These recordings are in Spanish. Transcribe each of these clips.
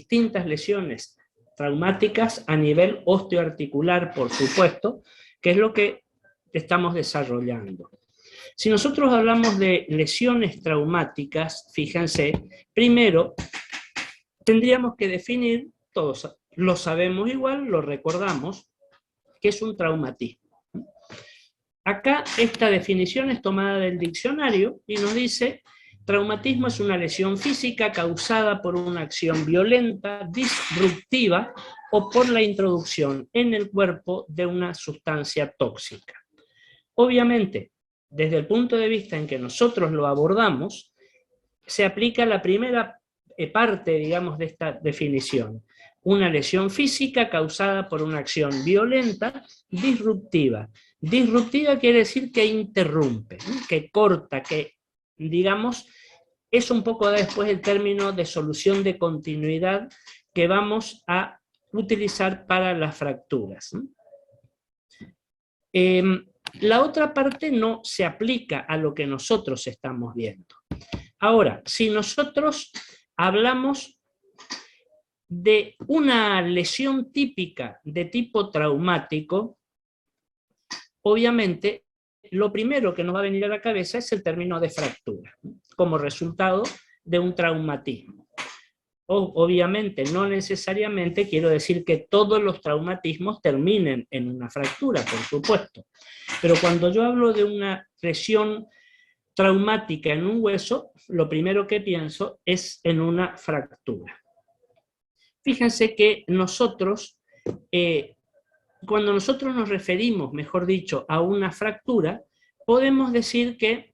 distintas lesiones traumáticas a nivel osteoarticular, por supuesto, que es lo que estamos desarrollando. Si nosotros hablamos de lesiones traumáticas, fíjense, primero tendríamos que definir, todos lo sabemos igual, lo recordamos, que es un traumatismo. Acá esta definición es tomada del diccionario y nos dice: traumatismo es una lesión física causada por una acción violenta, disruptiva o por la introducción en el cuerpo de una sustancia tóxica. Obviamente, desde el punto de vista en que nosotros lo abordamos, se aplica la primera parte, digamos, de esta definición. Una lesión física causada por una acción violenta, disruptiva. Disruptiva quiere decir que interrumpe, que corta, que, digamos, es un poco después el término de solución de continuidad que vamos a utilizar para las fracturas. La otra parte no se aplica a lo que nosotros estamos viendo. Ahora, si nosotros hablamos de una lesión típica de tipo traumático, obviamente lo primero que nos va a venir a la cabeza es el término de fractura, como resultado de un traumatismo. Obviamente, no necesariamente quiero decir que todos los traumatismos terminen en una fractura, por supuesto. Pero cuando yo hablo de una lesión traumática en un hueso, lo primero que pienso es en una fractura. Fíjense que nosotros, cuando nosotros nos referimos, mejor dicho, a una fractura, podemos decir que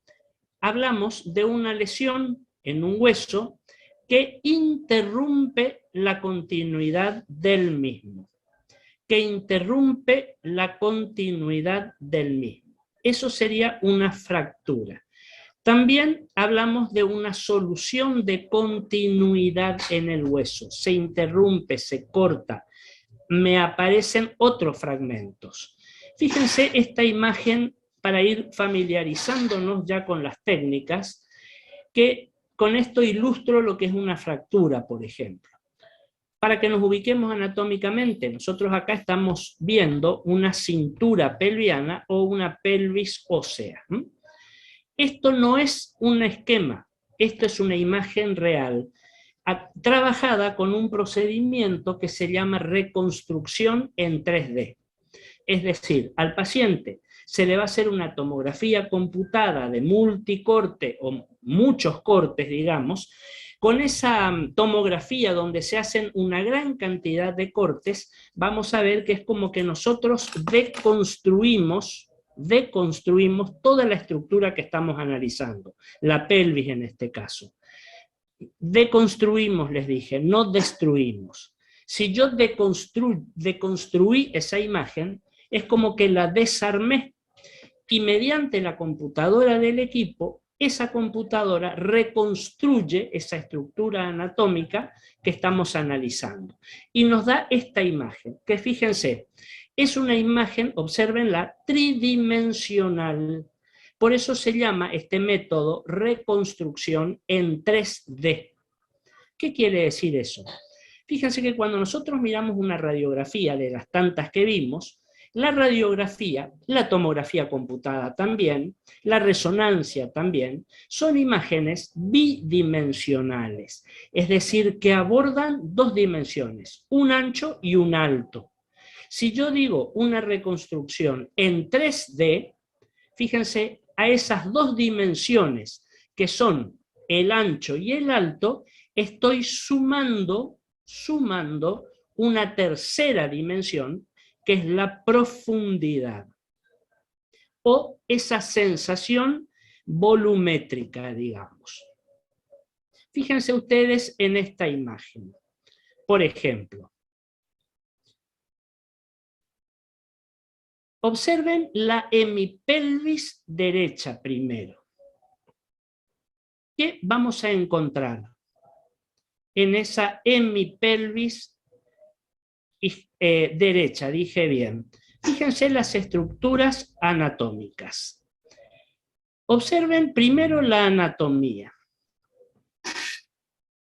hablamos de una lesión en un hueso que interrumpe la continuidad del mismo. Eso sería una fractura. También hablamos de una solución de continuidad en el hueso. Se interrumpe, se corta, me aparecen otros fragmentos. Fíjense esta imagen para ir familiarizándonos ya con las técnicas, que con esto ilustro lo que es una fractura, por ejemplo. Para que nos ubiquemos anatómicamente, nosotros acá estamos viendo una cintura pelviana o una pelvis ósea. Esto no es un esquema, esto es una imagen real, trabajada con un procedimiento que se llama reconstrucción en 3D. Es decir, al paciente se le va a hacer una tomografía computada de multicorte o muchos cortes, digamos. Con esa tomografía donde se hacen una gran cantidad de cortes, vamos a ver que es como que nosotros deconstruimos toda la estructura que estamos analizando, la pelvis en este caso. Deconstruimos, les dije, no destruimos. Si yo deconstruí esa imagen, es como que la desarmé, y mediante la computadora del equipo, esa computadora reconstruye esa estructura anatómica que estamos analizando. Y nos da esta imagen, que fíjense, es una imagen, observenla, tridimensional. Por eso se llama este método reconstrucción en 3D. ¿Qué quiere decir eso? Fíjense que cuando nosotros miramos una radiografía de las tantas que vimos, la radiografía, la tomografía computada también, la resonancia también, son imágenes bidimensionales, es decir, que abordan dos dimensiones, un ancho y un alto. Si yo digo una reconstrucción en 3D, fíjense, a esas dos dimensiones que son el ancho y el alto, estoy sumando una tercera dimensión, que es la profundidad, o esa sensación volumétrica, digamos. Fíjense ustedes en esta imagen. Por ejemplo, observen la hemipelvis derecha primero. ¿Qué vamos a encontrar en esa hemipelvis derecha? Dije bien. Fíjense las estructuras anatómicas. Observen primero la anatomía.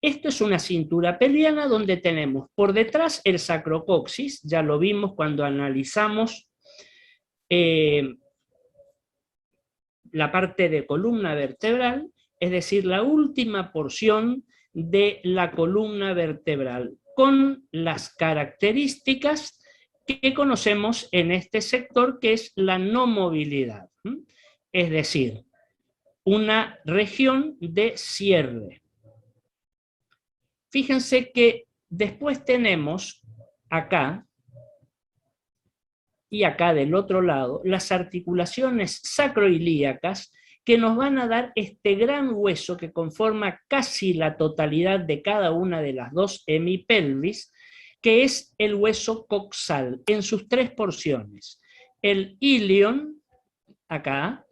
Esto es una cintura pelviana donde tenemos por detrás el sacrocoxis, ya lo vimos cuando analizamos la parte de columna vertebral, es decir, la última porción de la columna vertebral, con las características que conocemos en este sector, que es la no movilidad, es decir, una región de cierre. Fíjense que después tenemos acá, y acá del otro lado, las articulaciones sacroilíacas que nos van a dar este gran hueso que conforma casi la totalidad de cada una de las dos hemipelvis, que es el hueso coxal, en sus tres porciones. El ilion, acá,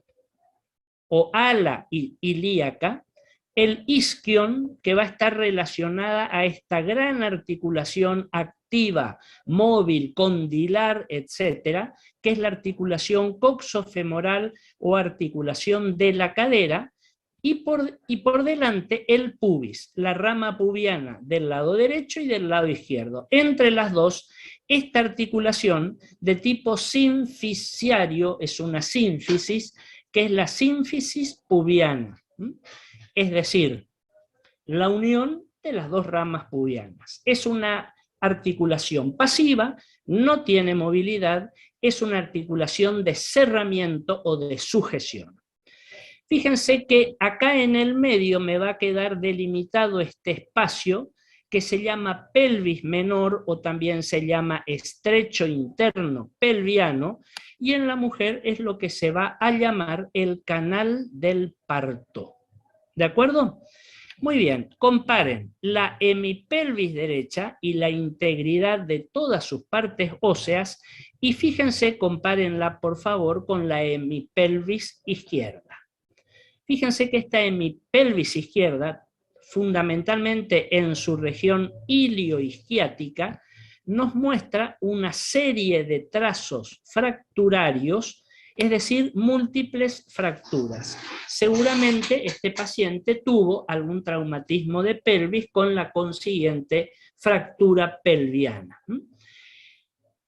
o ala ilíaca, el isquion, que va a estar relacionada a esta gran articulación activa, móvil, condilar, etcétera, que es la articulación coxofemoral o articulación de la cadera, y por delante el pubis, la rama pubiana del lado derecho y del lado izquierdo. Entre las dos, esta articulación de tipo sinfisiario es una sínfisis, que es la sínfisis pubiana. Es decir, la unión de las dos ramas pubianas. Es una articulación pasiva, no tiene movilidad, es una articulación de cerramiento o de sujeción. Fíjense que acá en el medio me va a quedar delimitado este espacio que se llama pelvis menor o también se llama estrecho interno pelviano, y en la mujer es lo que se va a llamar el canal del parto. ¿De acuerdo? Muy bien, comparen la hemipelvis derecha y la integridad de todas sus partes óseas y fíjense, compárenla por favor con la hemipelvis izquierda. Fíjense que esta hemipelvis izquierda, fundamentalmente en su región ilioisquiática, nos muestra una serie de trazos fracturarios, es decir, múltiples fracturas. Seguramente este paciente tuvo algún traumatismo de pelvis con la consiguiente fractura pelviana.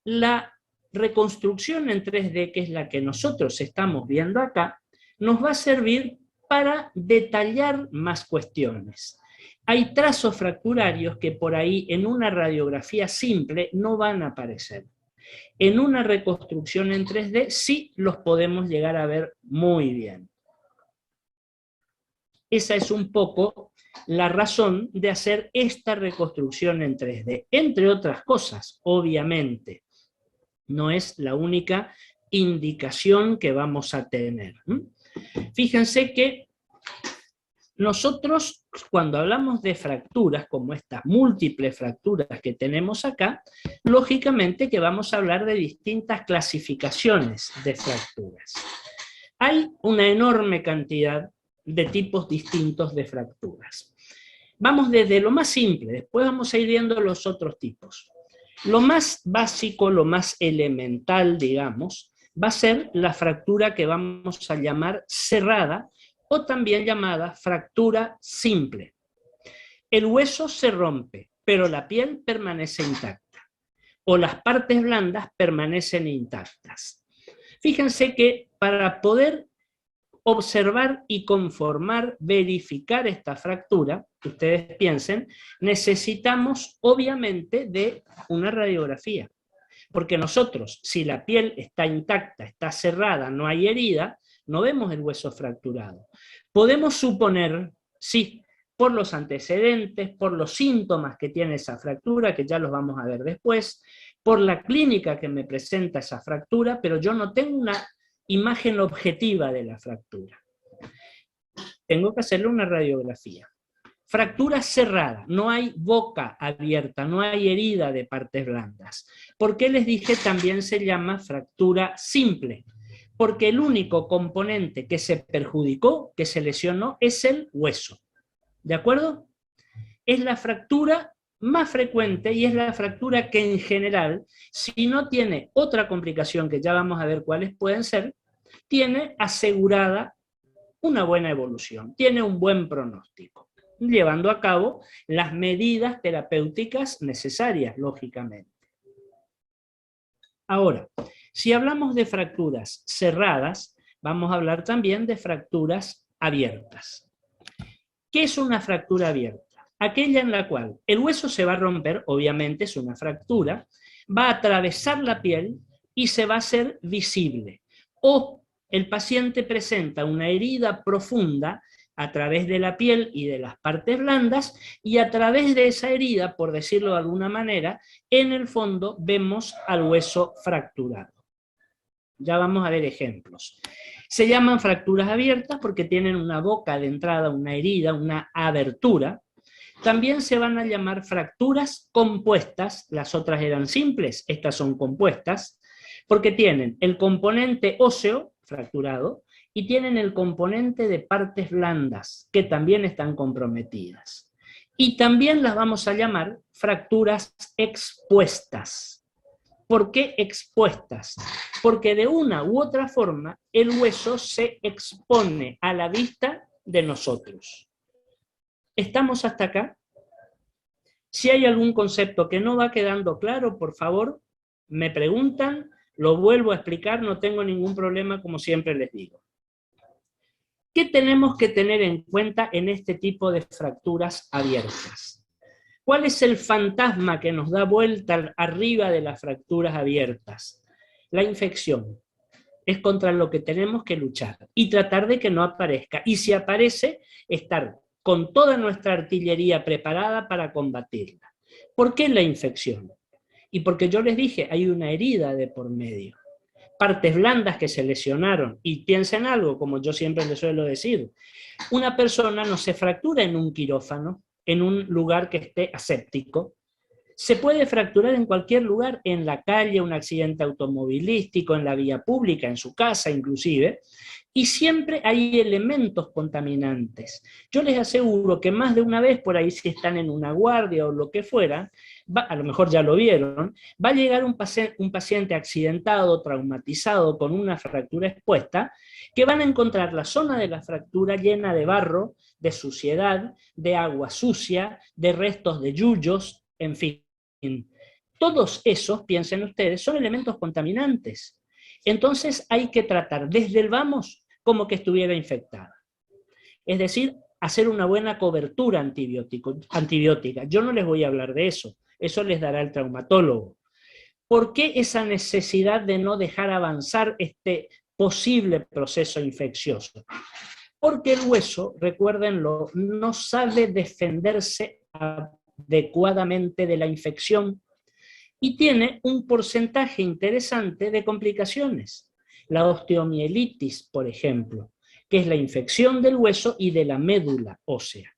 La reconstrucción en 3D, que es la que nosotros estamos viendo acá, nos va a servir para detallar más cuestiones. Hay trazos fracturarios que por ahí en una radiografía simple no van a aparecer. En una reconstrucción en 3D sí los podemos llegar a ver muy bien. Esa es un poco la razón de hacer esta reconstrucción en 3D. Entre otras cosas, obviamente, no es la única indicación que vamos a tener. Fíjense que nosotros, cuando hablamos de fracturas, como estas múltiples fracturas que tenemos acá, lógicamente que vamos a hablar de distintas clasificaciones de fracturas. Hay una enorme cantidad de tipos distintos de fracturas. Vamos desde lo más simple, después vamos a ir viendo los otros tipos. Lo más básico, lo más elemental, digamos, va a ser la fractura que vamos a llamar cerrada, o también llamada fractura simple. El hueso se rompe, pero la piel permanece intacta, o las partes blandas permanecen intactas. Fíjense que para poder observar y conformar, verificar esta fractura, que ustedes piensen, necesitamos obviamente de una radiografía. Porque nosotros, si la piel está intacta, está cerrada, no hay herida, no vemos el hueso fracturado. Podemos suponer, sí, por los antecedentes, por los síntomas que tiene esa fractura, que ya los vamos a ver después, por la clínica que me presenta esa fractura, pero yo no tengo una imagen objetiva de la fractura. Tengo que hacerle una radiografía. Fractura cerrada, no hay boca abierta, no hay herida de partes blandas. ¿Por qué les dije también se llama fractura simple? Porque el único componente que se perjudicó, que se lesionó, es el hueso. ¿De acuerdo? Es la fractura más frecuente y es la fractura que en general, si no tiene otra complicación, que ya vamos a ver cuáles pueden ser, tiene asegurada una buena evolución, tiene un buen pronóstico. llevando a cabo las medidas terapéuticas necesarias, lógicamente. Ahora, si hablamos de fracturas cerradas, vamos a hablar también de fracturas abiertas. ¿Qué es una fractura abierta? Aquella en la cual el hueso se va a romper, obviamente es una fractura, va a atravesar la piel y se va a hacer visible. O el paciente presenta una herida profunda a través de la piel y de las partes blandas, y a través de esa herida, por decirlo de alguna manera, en el fondo vemos al hueso fracturado. Ya vamos a ver ejemplos. Se llaman fracturas abiertas porque tienen una boca de entrada, una herida, una abertura. También se van a llamar fracturas compuestas, las otras eran simples, estas son compuestas, porque tienen el componente óseo, fracturado, y tienen el componente de partes blandas, que también están comprometidas. Y también las vamos a llamar fracturas expuestas. ¿Por qué expuestas? Porque de una u otra forma el hueso se expone a la vista de nosotros. ¿Estamos hasta acá? Si hay algún concepto que no va quedando claro, por favor, me preguntan, lo vuelvo a explicar, no tengo ningún problema, como siempre les digo. ¿Qué tenemos que tener en cuenta en este tipo de fracturas abiertas? ¿Cuál es el fantasma que nos da vuelta arriba de las fracturas abiertas? La infección. Es contra lo que tenemos que luchar y tratar de que no aparezca. Y si aparece, estar con toda nuestra artillería preparada para combatirla. ¿Por qué la infección? Y porque yo les dije, hay una herida de por medio. Partes blandas que se lesionaron. Y piensen algo, como yo siempre les suelo decir. Una persona no se fractura en un quirófano, en un lugar que esté aséptico. Se puede fracturar en cualquier lugar, en la calle, un accidente automovilístico, en la vía pública, en su casa inclusive, y siempre hay elementos contaminantes. Yo les aseguro que más de una vez, por ahí si están en una guardia o lo que fuera, a lo mejor ya lo vieron, va a llegar un paciente accidentado, traumatizado, con una fractura expuesta, que van a encontrar la zona de la fractura llena de barro, de suciedad, de agua sucia, de restos de yuyos, en fin. Todos esos, piensen ustedes, son elementos contaminantes. Entonces hay que tratar desde el vamos como que estuviera infectada. Es decir, hacer una buena cobertura antibiótica. Yo no les voy a hablar de eso, eso les dará el traumatólogo. ¿Por qué esa necesidad de no dejar avanzar este posible proceso infeccioso? Porque el hueso, recuérdenlo, no sabe defenderse adecuadamente de la infección y tiene un porcentaje interesante de complicaciones. La osteomielitis, por ejemplo, que es la infección del hueso y de la médula ósea.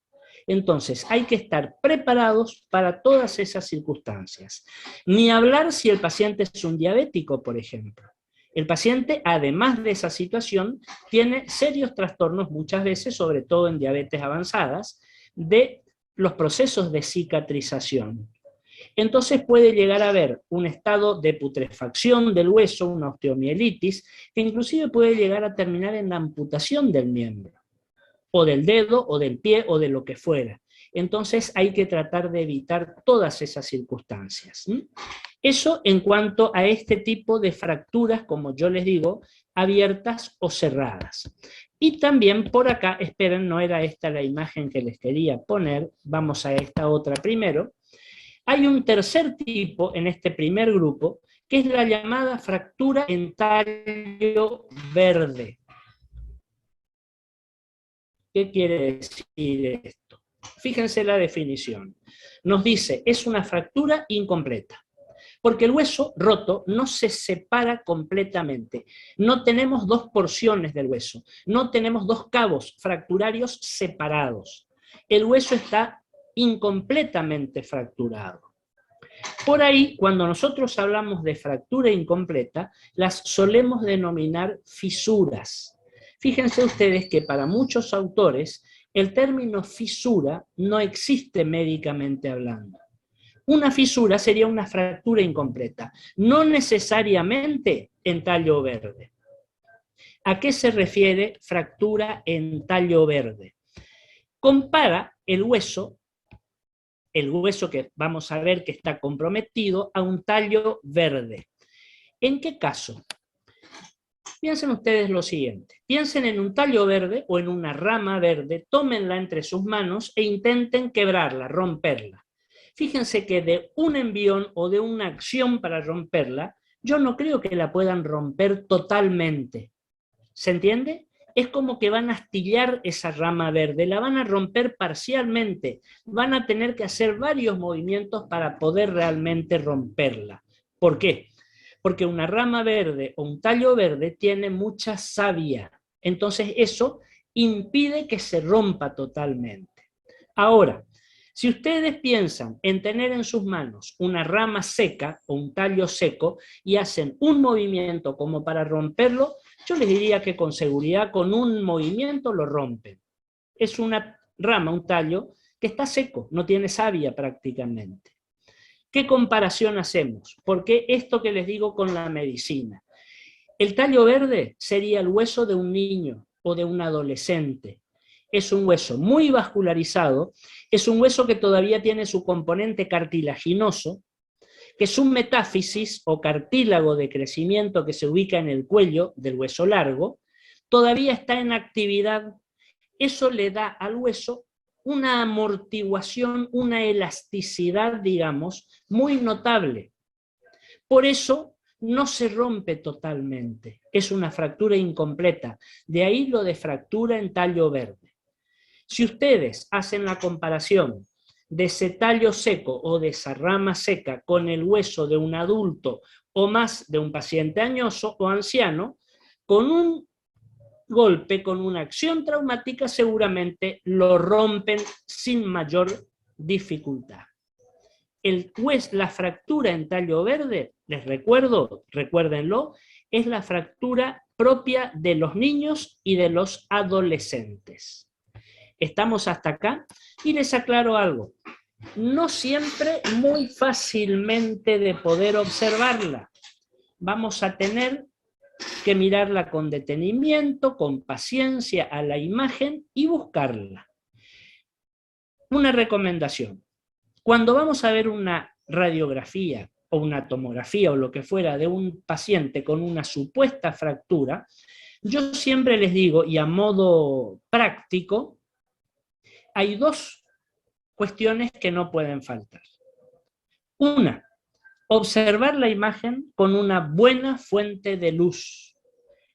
Entonces, hay que estar preparados para todas esas circunstancias. Ni hablar si el paciente es un diabético, por ejemplo. El paciente, además de esa situación, tiene serios trastornos muchas veces, sobre todo en diabetes avanzadas, de los procesos de cicatrización. Entonces puede llegar a haber un estado de putrefacción del hueso, una osteomielitis, que inclusive puede llegar a terminar en la amputación del miembro, o del dedo, o del pie, o de lo que fuera. Entonces hay que tratar de evitar todas esas circunstancias. Eso en cuanto a este tipo de fracturas, como yo les digo, abiertas o cerradas. Y también por acá, esperen, no era esta la imagen que les quería poner, vamos a esta otra primero. Hay un tercer tipo en este primer grupo, que es la llamada fractura en tallo verde. ¿Qué quiere decir esto? Fíjense la definición. Nos dice, es una fractura incompleta, porque el hueso roto no se separa completamente. No tenemos dos porciones del hueso, no tenemos dos cabos fracturarios separados. El hueso está incompletamente fracturado. Por ahí, cuando nosotros hablamos de fractura incompleta, las solemos denominar fisuras. Fíjense ustedes que para muchos autores el término fisura no existe médicamente hablando. Una fisura sería una fractura incompleta, no necesariamente en tallo verde. ¿A qué se refiere fractura en tallo verde? compara el hueso que vamos a ver que está comprometido, a un tallo verde. ¿En qué caso? Piensen ustedes lo siguiente, piensen en un tallo verde o en una rama verde, tómenla entre sus manos e intenten quebrarla, romperla. Fíjense que de un envión o de una acción para romperla, yo no creo que la puedan romper totalmente. ¿Se entiende? Es como que van a astillar esa rama verde, la van a romper parcialmente, van a tener que hacer varios movimientos para poder realmente romperla. ¿Por qué? Porque una rama verde o un tallo verde tiene mucha savia, entonces eso impide que se rompa totalmente. Ahora, si ustedes piensan en tener en sus manos una rama seca o un tallo seco y hacen un movimiento como para romperlo, yo les diría que con seguridad con un movimiento lo rompen. Es una rama, un tallo, que está seco, no tiene savia prácticamente. ¿Qué comparación hacemos? Porque esto que les digo con la medicina. El tallo verde sería el hueso de un niño o de un adolescente. Es un hueso muy vascularizado, es un hueso que todavía tiene su componente cartilaginoso, que es un metáfisis o cartílago de crecimiento que se ubica en el cuello del hueso largo, todavía está en actividad. Eso le da al hueso una amortiguación, una elasticidad, digamos, muy notable. Por eso no se rompe totalmente, es una fractura incompleta. De ahí lo de fractura en tallo verde. Si ustedes hacen la comparación de ese tallo seco o de esa rama seca con el hueso de un adulto o más de un paciente añoso o anciano, con un golpe, con una acción traumática, seguramente lo rompen sin mayor dificultad. La fractura en tallo verde, les recuerdo, recuérdenlo, es la fractura propia de los niños y de los adolescentes. Estamos hasta acá y les aclaro algo. No siempre muy fácilmente de poder observarla. Vamos a tener que mirarla con detenimiento, con paciencia a la imagen y buscarla. Una recomendación. Cuando vamos a ver una radiografía o una tomografía o lo que fuera de un paciente con una supuesta fractura, yo siempre les digo, y a modo práctico, hay dos cuestiones que no pueden faltar. Una, observar la imagen con una buena fuente de luz.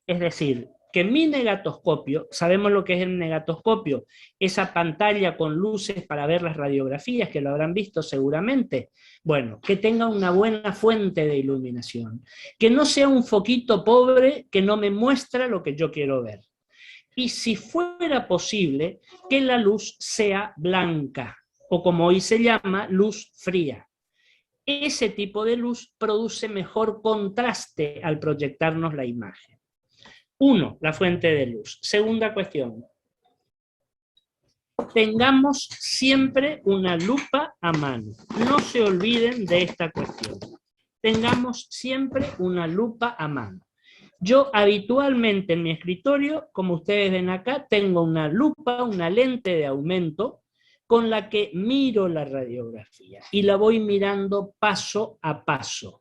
Es decir, que mi negatoscopio, sabemos lo que es el negatoscopio, esa pantalla con luces para ver las radiografías, que lo habrán visto seguramente, bueno, que tenga una buena fuente de iluminación, que no sea un foquito pobre que no me muestra lo que yo quiero ver. Y si fuera posible, que la luz sea blanca, o como hoy se llama, luz fría. Ese tipo de luz produce mejor contraste al proyectarnos la imagen. Uno, la fuente de luz. Segunda cuestión. Tengamos siempre una lupa a mano. No se olviden de esta cuestión. Tengamos siempre una lupa a mano. Yo habitualmente en mi escritorio, como ustedes ven acá, tengo una lupa, una lente de aumento con la que miro la radiografía y la voy mirando paso a paso.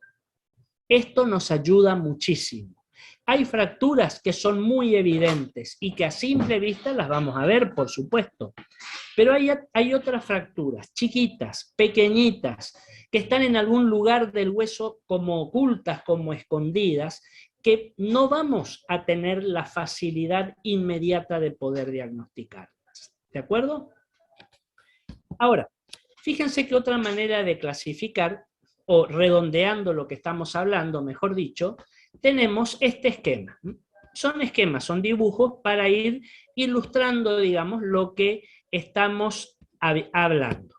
Esto nos ayuda muchísimo. Hay fracturas que son muy evidentes y que a simple vista las vamos a ver, por supuesto. Pero hay otras fracturas chiquitas, pequeñitas, que están en algún lugar del hueso como ocultas, como escondidas, que no vamos a tener la facilidad inmediata de poder diagnosticarlas. ¿De acuerdo? Ahora, fíjense que otra manera de clasificar, o redondeando lo que estamos hablando, mejor dicho, tenemos este esquema. Son esquemas, son dibujos para ir ilustrando, digamos, lo que estamos hablando.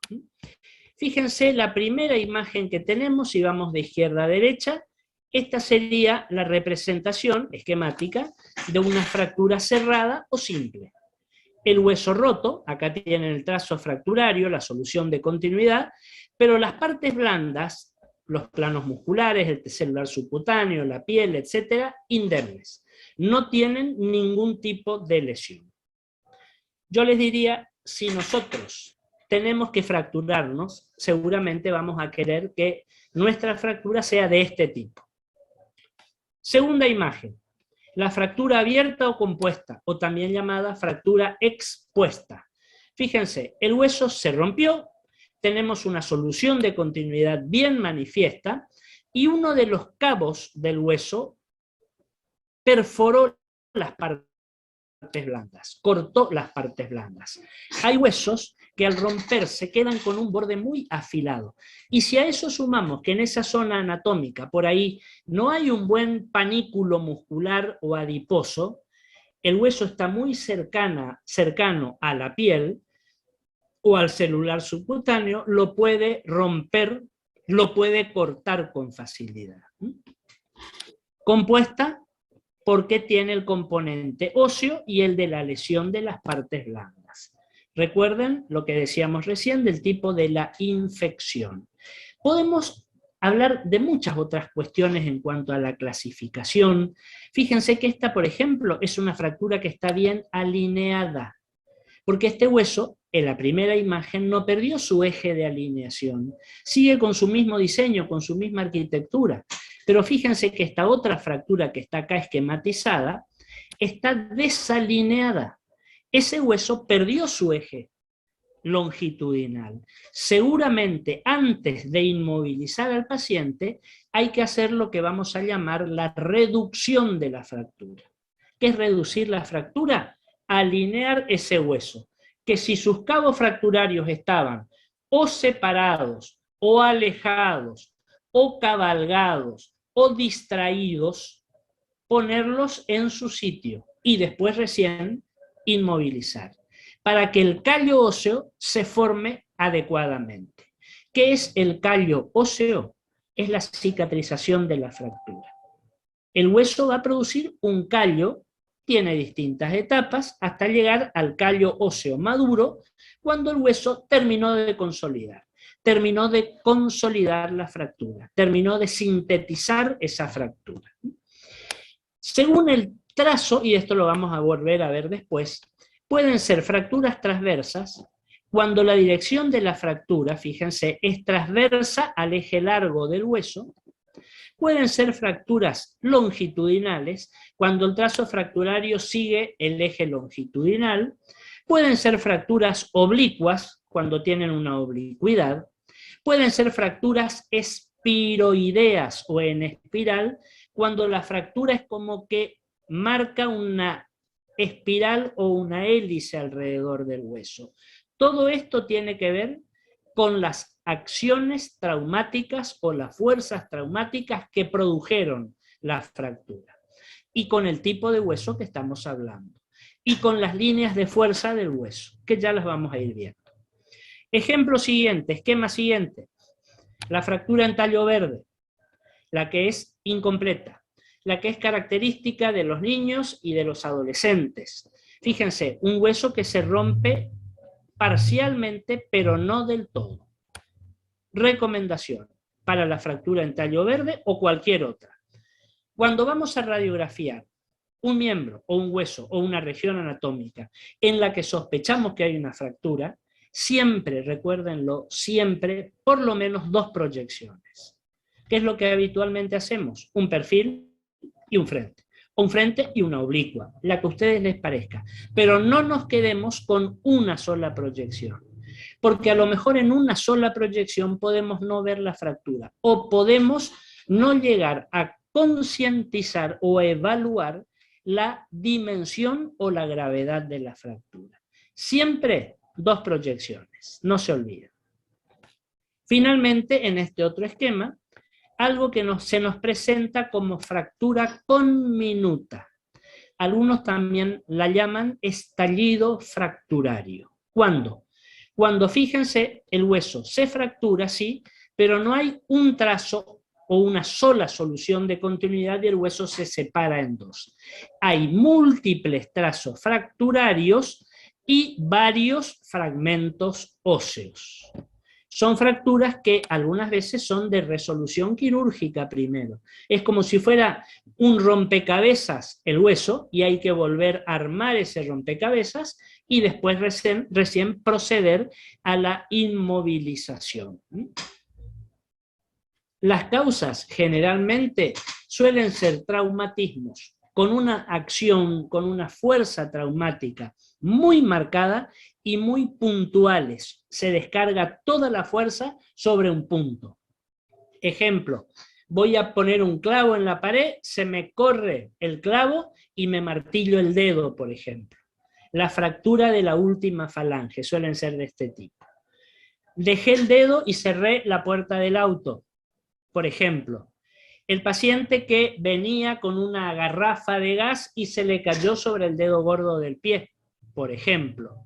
Fíjense la primera imagen que tenemos, si vamos de izquierda a derecha, esta sería la representación esquemática de una fractura cerrada o simple. El hueso roto, acá tienen el trazo fracturario, la solución de continuidad, pero las partes blandas, los planos musculares, el celular subcutáneo, la piel, etcétera, indemnes. No tienen ningún tipo de lesión. Yo les diría, si nosotros tenemos que fracturarnos, seguramente vamos a querer que nuestra fractura sea de este tipo. Segunda imagen, la fractura abierta o compuesta, o también llamada fractura expuesta. Fíjense, el hueso se rompió, tenemos una solución de continuidad bien manifiesta, y uno de los cabos del hueso perforó las partes blandas, cortó las partes blandas. Hay huesos que al romperse quedan con un borde muy afilado. Y si a eso sumamos que en esa zona anatómica, por ahí, no hay un buen panículo muscular o adiposo, el hueso está muy cercano a la piel o al celular subcutáneo, lo puede romper, lo puede cortar con facilidad. Compuesta porque tiene el componente óseo y el de la lesión de las partes blandas. Recuerden lo que decíamos recién del tipo de la infección. Podemos hablar de muchas otras cuestiones en cuanto a la clasificación. Fíjense que esta, por ejemplo, es una fractura que está bien alineada, porque este hueso, en la primera imagen, no perdió su eje de alineación. Sigue con su mismo diseño, con su misma arquitectura. Pero fíjense que esta otra fractura que está acá esquematizada está desalineada. Ese hueso perdió su eje longitudinal. Seguramente antes de inmovilizar al paciente hay que hacer lo que vamos a llamar la reducción de la fractura. ¿Qué es reducir la fractura? Alinear ese hueso, que si sus cabos fracturarios estaban o separados, o alejados, o cabalgados, o distraídos, ponerlos en su sitio y después recién inmovilizar, para que el callo óseo se forme adecuadamente. ¿Qué es el callo óseo? Es la cicatrización de la fractura. El hueso va a producir un callo, tiene distintas etapas, hasta llegar al callo óseo maduro, cuando el hueso terminó de consolidar la fractura, terminó de sintetizar esa fractura. Según el trazo, y esto lo vamos a volver a ver después, pueden ser fracturas transversas cuando la dirección de la fractura, fíjense, es transversa al eje largo del hueso. Pueden ser fracturas longitudinales cuando el trazo fracturario sigue el eje longitudinal. Pueden ser fracturas oblicuas cuando tienen una oblicuidad. Pueden ser fracturas espiroideas o en espiral cuando la fractura es como que marca una espiral o una hélice alrededor del hueso. Todo esto tiene que ver con las acciones traumáticas o las fuerzas traumáticas que produjeron la fractura, y con el tipo de hueso que estamos hablando, y con las líneas de fuerza del hueso, que ya las vamos a ir viendo. Ejemplo siguiente, esquema siguiente, la fractura en tallo verde, la que es incompleta, la que es característica de los niños y de los adolescentes. Fíjense, un hueso que se rompe parcialmente, pero no del todo. Recomendación para la fractura en tallo verde o cualquier otra. Cuando vamos a radiografiar un miembro o un hueso o una región anatómica en la que sospechamos que hay una fractura, siempre, recuérdenlo, siempre por lo menos 2 proyecciones. ¿Qué es lo que habitualmente hacemos? Un perfil y un frente. Un frente y una oblicua, la que a ustedes les parezca. Pero no nos quedemos con una sola proyección, porque a lo mejor en una sola proyección podemos no ver la fractura, o podemos no llegar a concientizar o a evaluar la dimensión o la gravedad de la fractura. Siempre 2 proyecciones, no se olviden. Finalmente, en este otro esquema, algo que se nos presenta como fractura conminuta. Algunos también la llaman estallido fracturario. ¿Cuándo? Cuando, fíjense, el hueso se fractura, sí, pero no hay un trazo o una sola solución de continuidad y el hueso se separa en 2. Hay múltiples trazos fracturarios y varios fragmentos óseos. son fracturas que algunas veces son de resolución quirúrgica primero. Es como si fuera un rompecabezas el hueso y hay que volver a armar ese rompecabezas y después recién proceder a la inmovilización. Las causas generalmente suelen ser traumatismos con una acción, con una fuerza traumática muy marcada y muy puntuales. Se descarga toda la fuerza sobre un punto. Ejemplo, voy a poner un clavo en la pared, se me corre el clavo y me martillo el dedo, por ejemplo. La fractura de la última falange suelen ser de este tipo. Dejé el dedo y cerré la puerta del auto, por ejemplo. El paciente que venía con una garrafa de gas y se le cayó sobre el dedo gordo del pie, por ejemplo.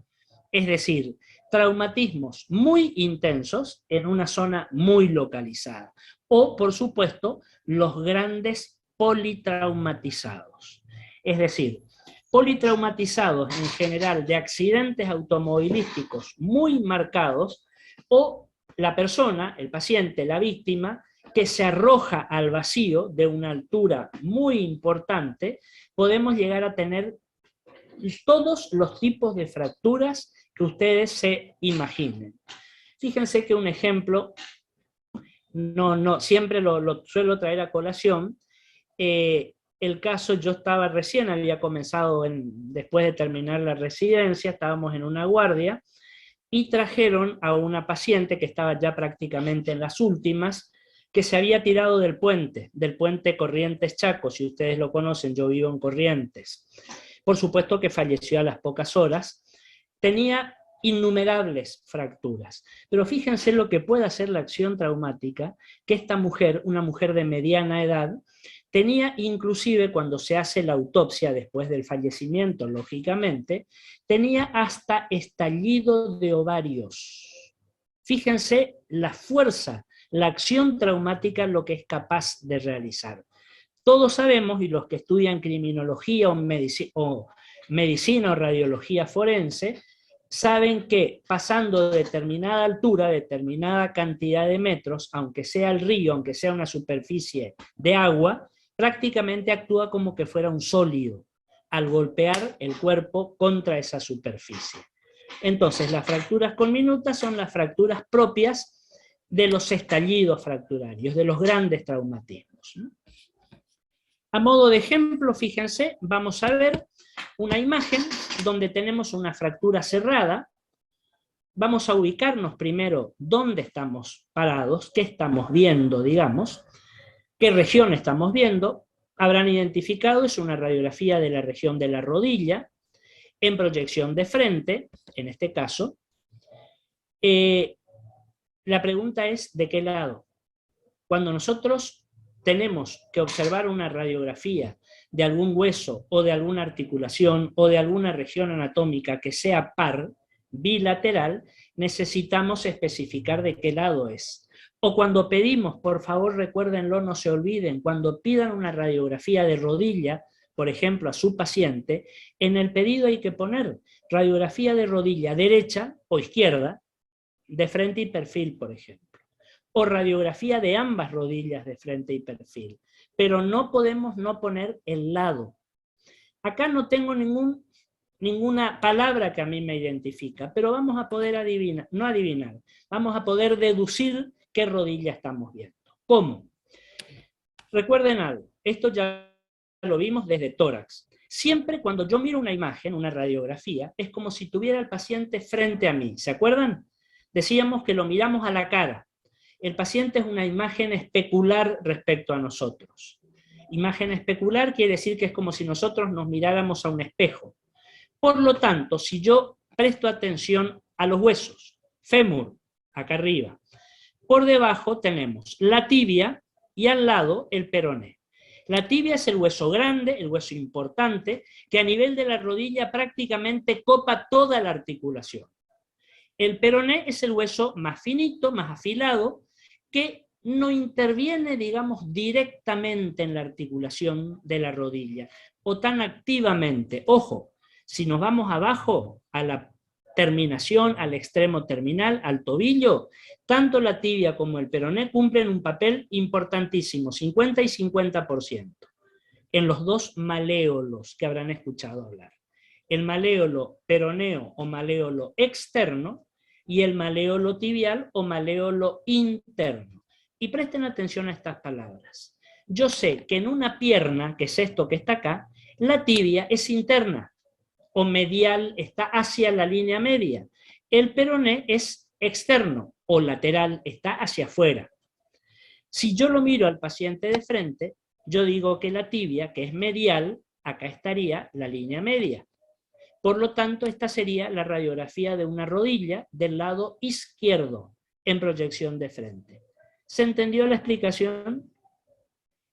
Es decir, traumatismos muy intensos en una zona muy localizada. O, por supuesto, los grandes politraumatizados. Es decir, politraumatizados en general de accidentes automovilísticos muy marcados, o la persona, el paciente, la víctima, que se arroja al vacío de una altura muy importante. Podemos llegar a tener todos los tipos de fracturas que ustedes se imaginen. Fíjense que un ejemplo, siempre lo suelo traer a colación. El caso, yo estaba recién, había comenzado después de terminar la residencia, estábamos en una guardia, y trajeron a una paciente que estaba ya prácticamente en las últimas, que se había tirado del puente Corrientes Chaco. Si ustedes lo conocen, yo vivo en Corrientes. Por supuesto que falleció a las pocas horas. Tenía innumerables fracturas. Pero fíjense lo que puede hacer la acción traumática, que esta mujer, una mujer de mediana edad, tenía inclusive, cuando se hace la autopsia después del fallecimiento, lógicamente, tenía hasta estallido de ovarios. Fíjense la fuerza, la acción traumática, lo que es capaz de realizar. Todos sabemos, y los que estudian criminología o medicina o radiología forense, saben que pasando determinada altura, determinada cantidad de metros, aunque sea el río, aunque sea una superficie de agua, prácticamente actúa como que fuera un sólido al golpear el cuerpo contra esa superficie. Entonces, las fracturas conminutas son las fracturas propias de los estallidos fracturarios, de los grandes traumatismos. A modo de ejemplo, fíjense, vamos a ver una imagen donde tenemos una fractura cerrada. Vamos a ubicarnos primero dónde estamos parados, qué estamos viendo, digamos, qué región estamos viendo. Habrán identificado, es una radiografía de la región de la rodilla, en proyección de frente, en este caso. La pregunta es, ¿de qué lado? Cuando nosotros tenemos que observar una radiografía de algún hueso o de alguna articulación o de alguna región anatómica que sea par, bilateral, necesitamos especificar de qué lado es. O cuando pedimos, por favor recuérdenlo, no se olviden, cuando pidan una radiografía de rodilla, por ejemplo, a su paciente, en el pedido hay que poner radiografía de rodilla derecha o izquierda, de frente y perfil, por ejemplo, o radiografía de ambas rodillas de frente y perfil, pero no podemos no poner el lado. Acá no tengo ninguna palabra que a mí me identifica, pero vamos a poder vamos a poder deducir qué rodilla estamos viendo. ¿Cómo? Recuerden algo, esto ya lo vimos desde tórax. Siempre cuando yo miro una imagen, una radiografía, es como si tuviera al paciente frente a mí, ¿se acuerdan? Decíamos que lo miramos a la cara. El paciente es una imagen especular respecto a nosotros. Imagen especular quiere decir que es como si nosotros nos miráramos a un espejo. Por lo tanto, si yo presto atención a los huesos, fémur, acá arriba, por debajo tenemos la tibia y al lado el peroné. La tibia es el hueso grande, el hueso importante, que a nivel de la rodilla prácticamente copa toda la articulación. El peroné es el hueso más finito, más afilado, que no interviene, digamos, directamente en la articulación de la rodilla, o tan activamente. Ojo, si nos vamos abajo, a la terminación, al extremo terminal, al tobillo, tanto la tibia como el peroné cumplen un papel importantísimo, 50 y 50%, en los dos maléolos que habrán escuchado hablar. El maléolo peroneo o maléolo externo y el maléolo tibial o maléolo interno. Y presten atención a estas palabras. Yo sé que en una pierna, que es esto que está acá, la tibia es interna o medial, está hacia la línea media. El peroné es externo o lateral, está hacia afuera. Si yo lo miro al paciente de frente, yo digo que la tibia, que es medial, acá estaría la línea media. Por lo tanto, esta sería la radiografía de una rodilla del lado izquierdo en proyección de frente. ¿Se entendió la explicación?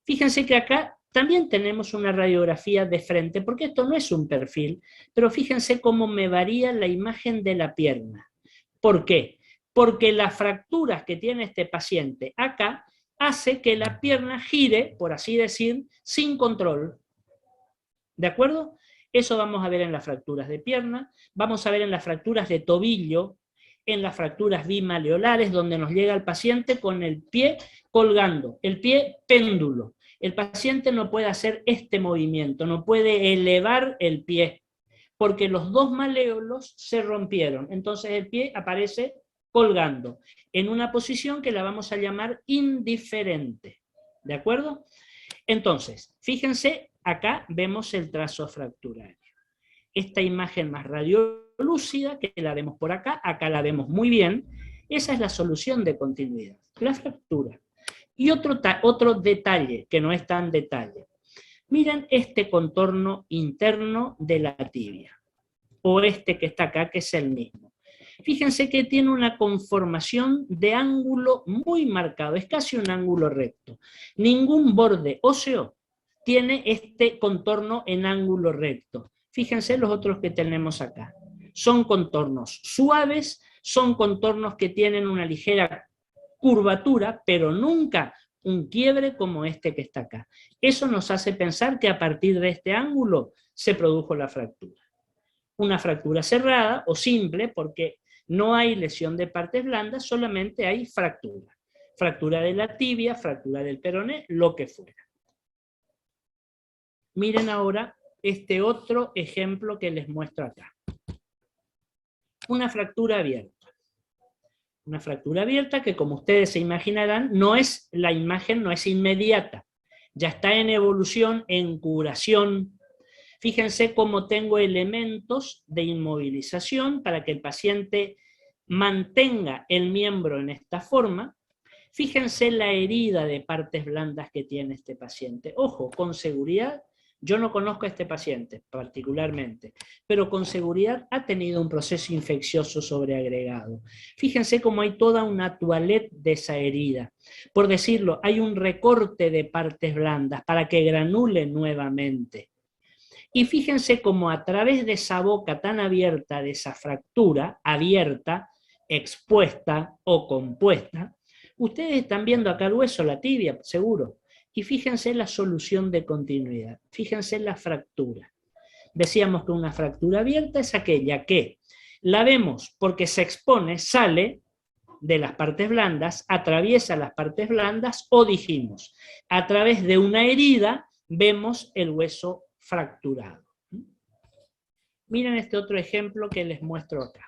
Fíjense que acá también tenemos una radiografía de frente, porque esto no es un perfil, pero fíjense cómo me varía la imagen de la pierna. ¿Por qué? Porque las fracturas que tiene este paciente acá hace que la pierna gire, por así decir, sin control. ¿De acuerdo? Eso vamos a ver en las fracturas de pierna, vamos a ver en las fracturas de tobillo, en las fracturas bimaleolares, donde nos llega el paciente con el pie colgando, el pie péndulo. El paciente no puede hacer este movimiento, no puede elevar el pie, porque los dos maléolos se rompieron. Entonces el pie aparece colgando, en una posición que la vamos a llamar indiferente. ¿De acuerdo? Entonces, fíjense, acá vemos el trazo fracturario. Esta imagen más radiolúcida, que la vemos por acá la vemos muy bien, esa es la solución de continuidad, la fractura. Y otro detalle, que no es tan detalle. Miren este contorno interno de la tibia, o este que está acá, que es el mismo. Fíjense que tiene una conformación de ángulo muy marcado, es casi un ángulo recto. Ningún borde óseo tiene este contorno en ángulo recto. Fíjense los otros que tenemos acá. Son contornos suaves, son contornos que tienen una ligera curvatura, pero nunca un quiebre como este que está acá. Eso nos hace pensar que a partir de este ángulo se produjo la fractura. Una fractura cerrada o simple, porque no hay lesión de partes blandas, solamente hay fractura. Fractura de la tibia, fractura del peroné, lo que fuera. Miren ahora este otro ejemplo que les muestro acá. Una fractura abierta. Una fractura abierta que, como ustedes se imaginarán, la imagen no es inmediata. Ya está en evolución, en curación. Fíjense cómo tengo elementos de inmovilización para que el paciente mantenga el miembro en esta forma. Fíjense la herida de partes blandas que tiene este paciente. Ojo, con seguridad, yo no conozco a este paciente particularmente, pero con seguridad ha tenido un proceso infeccioso sobreagregado. Fíjense cómo hay toda una toilette de esa herida. Por decirlo, hay un recorte de partes blandas para que granule nuevamente. Y fíjense cómo a través de esa boca tan abierta, de esa fractura abierta, expuesta o compuesta, ustedes están viendo acá el hueso, la tibia, seguro. Y fíjense la solución de continuidad, fíjense la fractura. Decíamos que una fractura abierta es aquella que la vemos porque se expone, sale de las partes blandas, atraviesa las partes blandas, o dijimos, a través de una herida vemos el hueso fracturado. Miren este otro ejemplo que les muestro acá.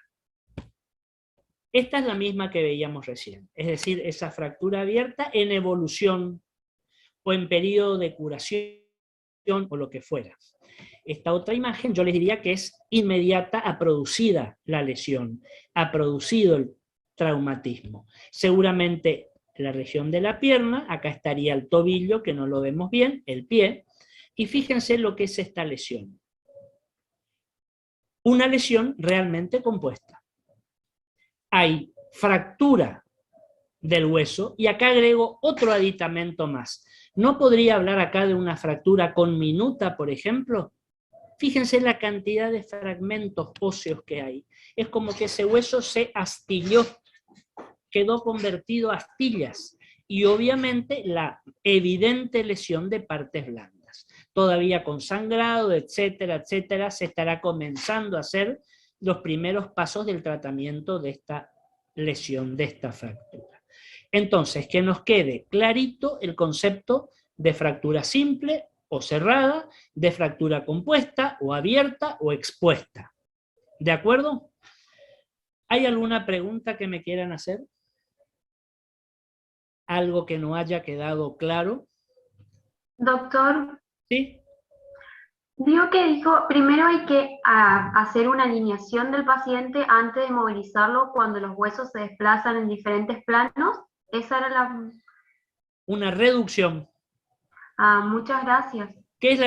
Esta es la misma que veíamos recién, es decir, esa fractura abierta en evolución o en periodo de curación o lo que fuera. Esta otra imagen yo les diría que es inmediata a producida la lesión, ha producido el traumatismo. Seguramente la región de la pierna, acá estaría el tobillo, que no lo vemos bien, el pie, y fíjense lo que es esta lesión. Una lesión realmente compuesta. Hay fractura del hueso, y acá agrego otro aditamento más. ¿No podría hablar acá de una fractura conminuta, por ejemplo? Fíjense la cantidad de fragmentos óseos que hay. Es como que ese hueso se astilló, quedó convertido a astillas, y obviamente la evidente lesión de partes blandas. Todavía con sangrado, etcétera, etcétera, se estará comenzando a hacer los primeros pasos del tratamiento de esta lesión, de esta fractura. Entonces, que nos quede clarito el concepto de fractura simple o cerrada, de fractura compuesta o abierta o expuesta. ¿De acuerdo? ¿Hay alguna pregunta que me quieran hacer? ¿Algo que no haya quedado claro? Doctor, ¿Sí? dijo que primero hay que hacer una alineación del paciente antes de movilizarlo cuando los huesos se desplazan en diferentes planos. Esa era la... Una reducción. Muchas gracias. ¿Qué es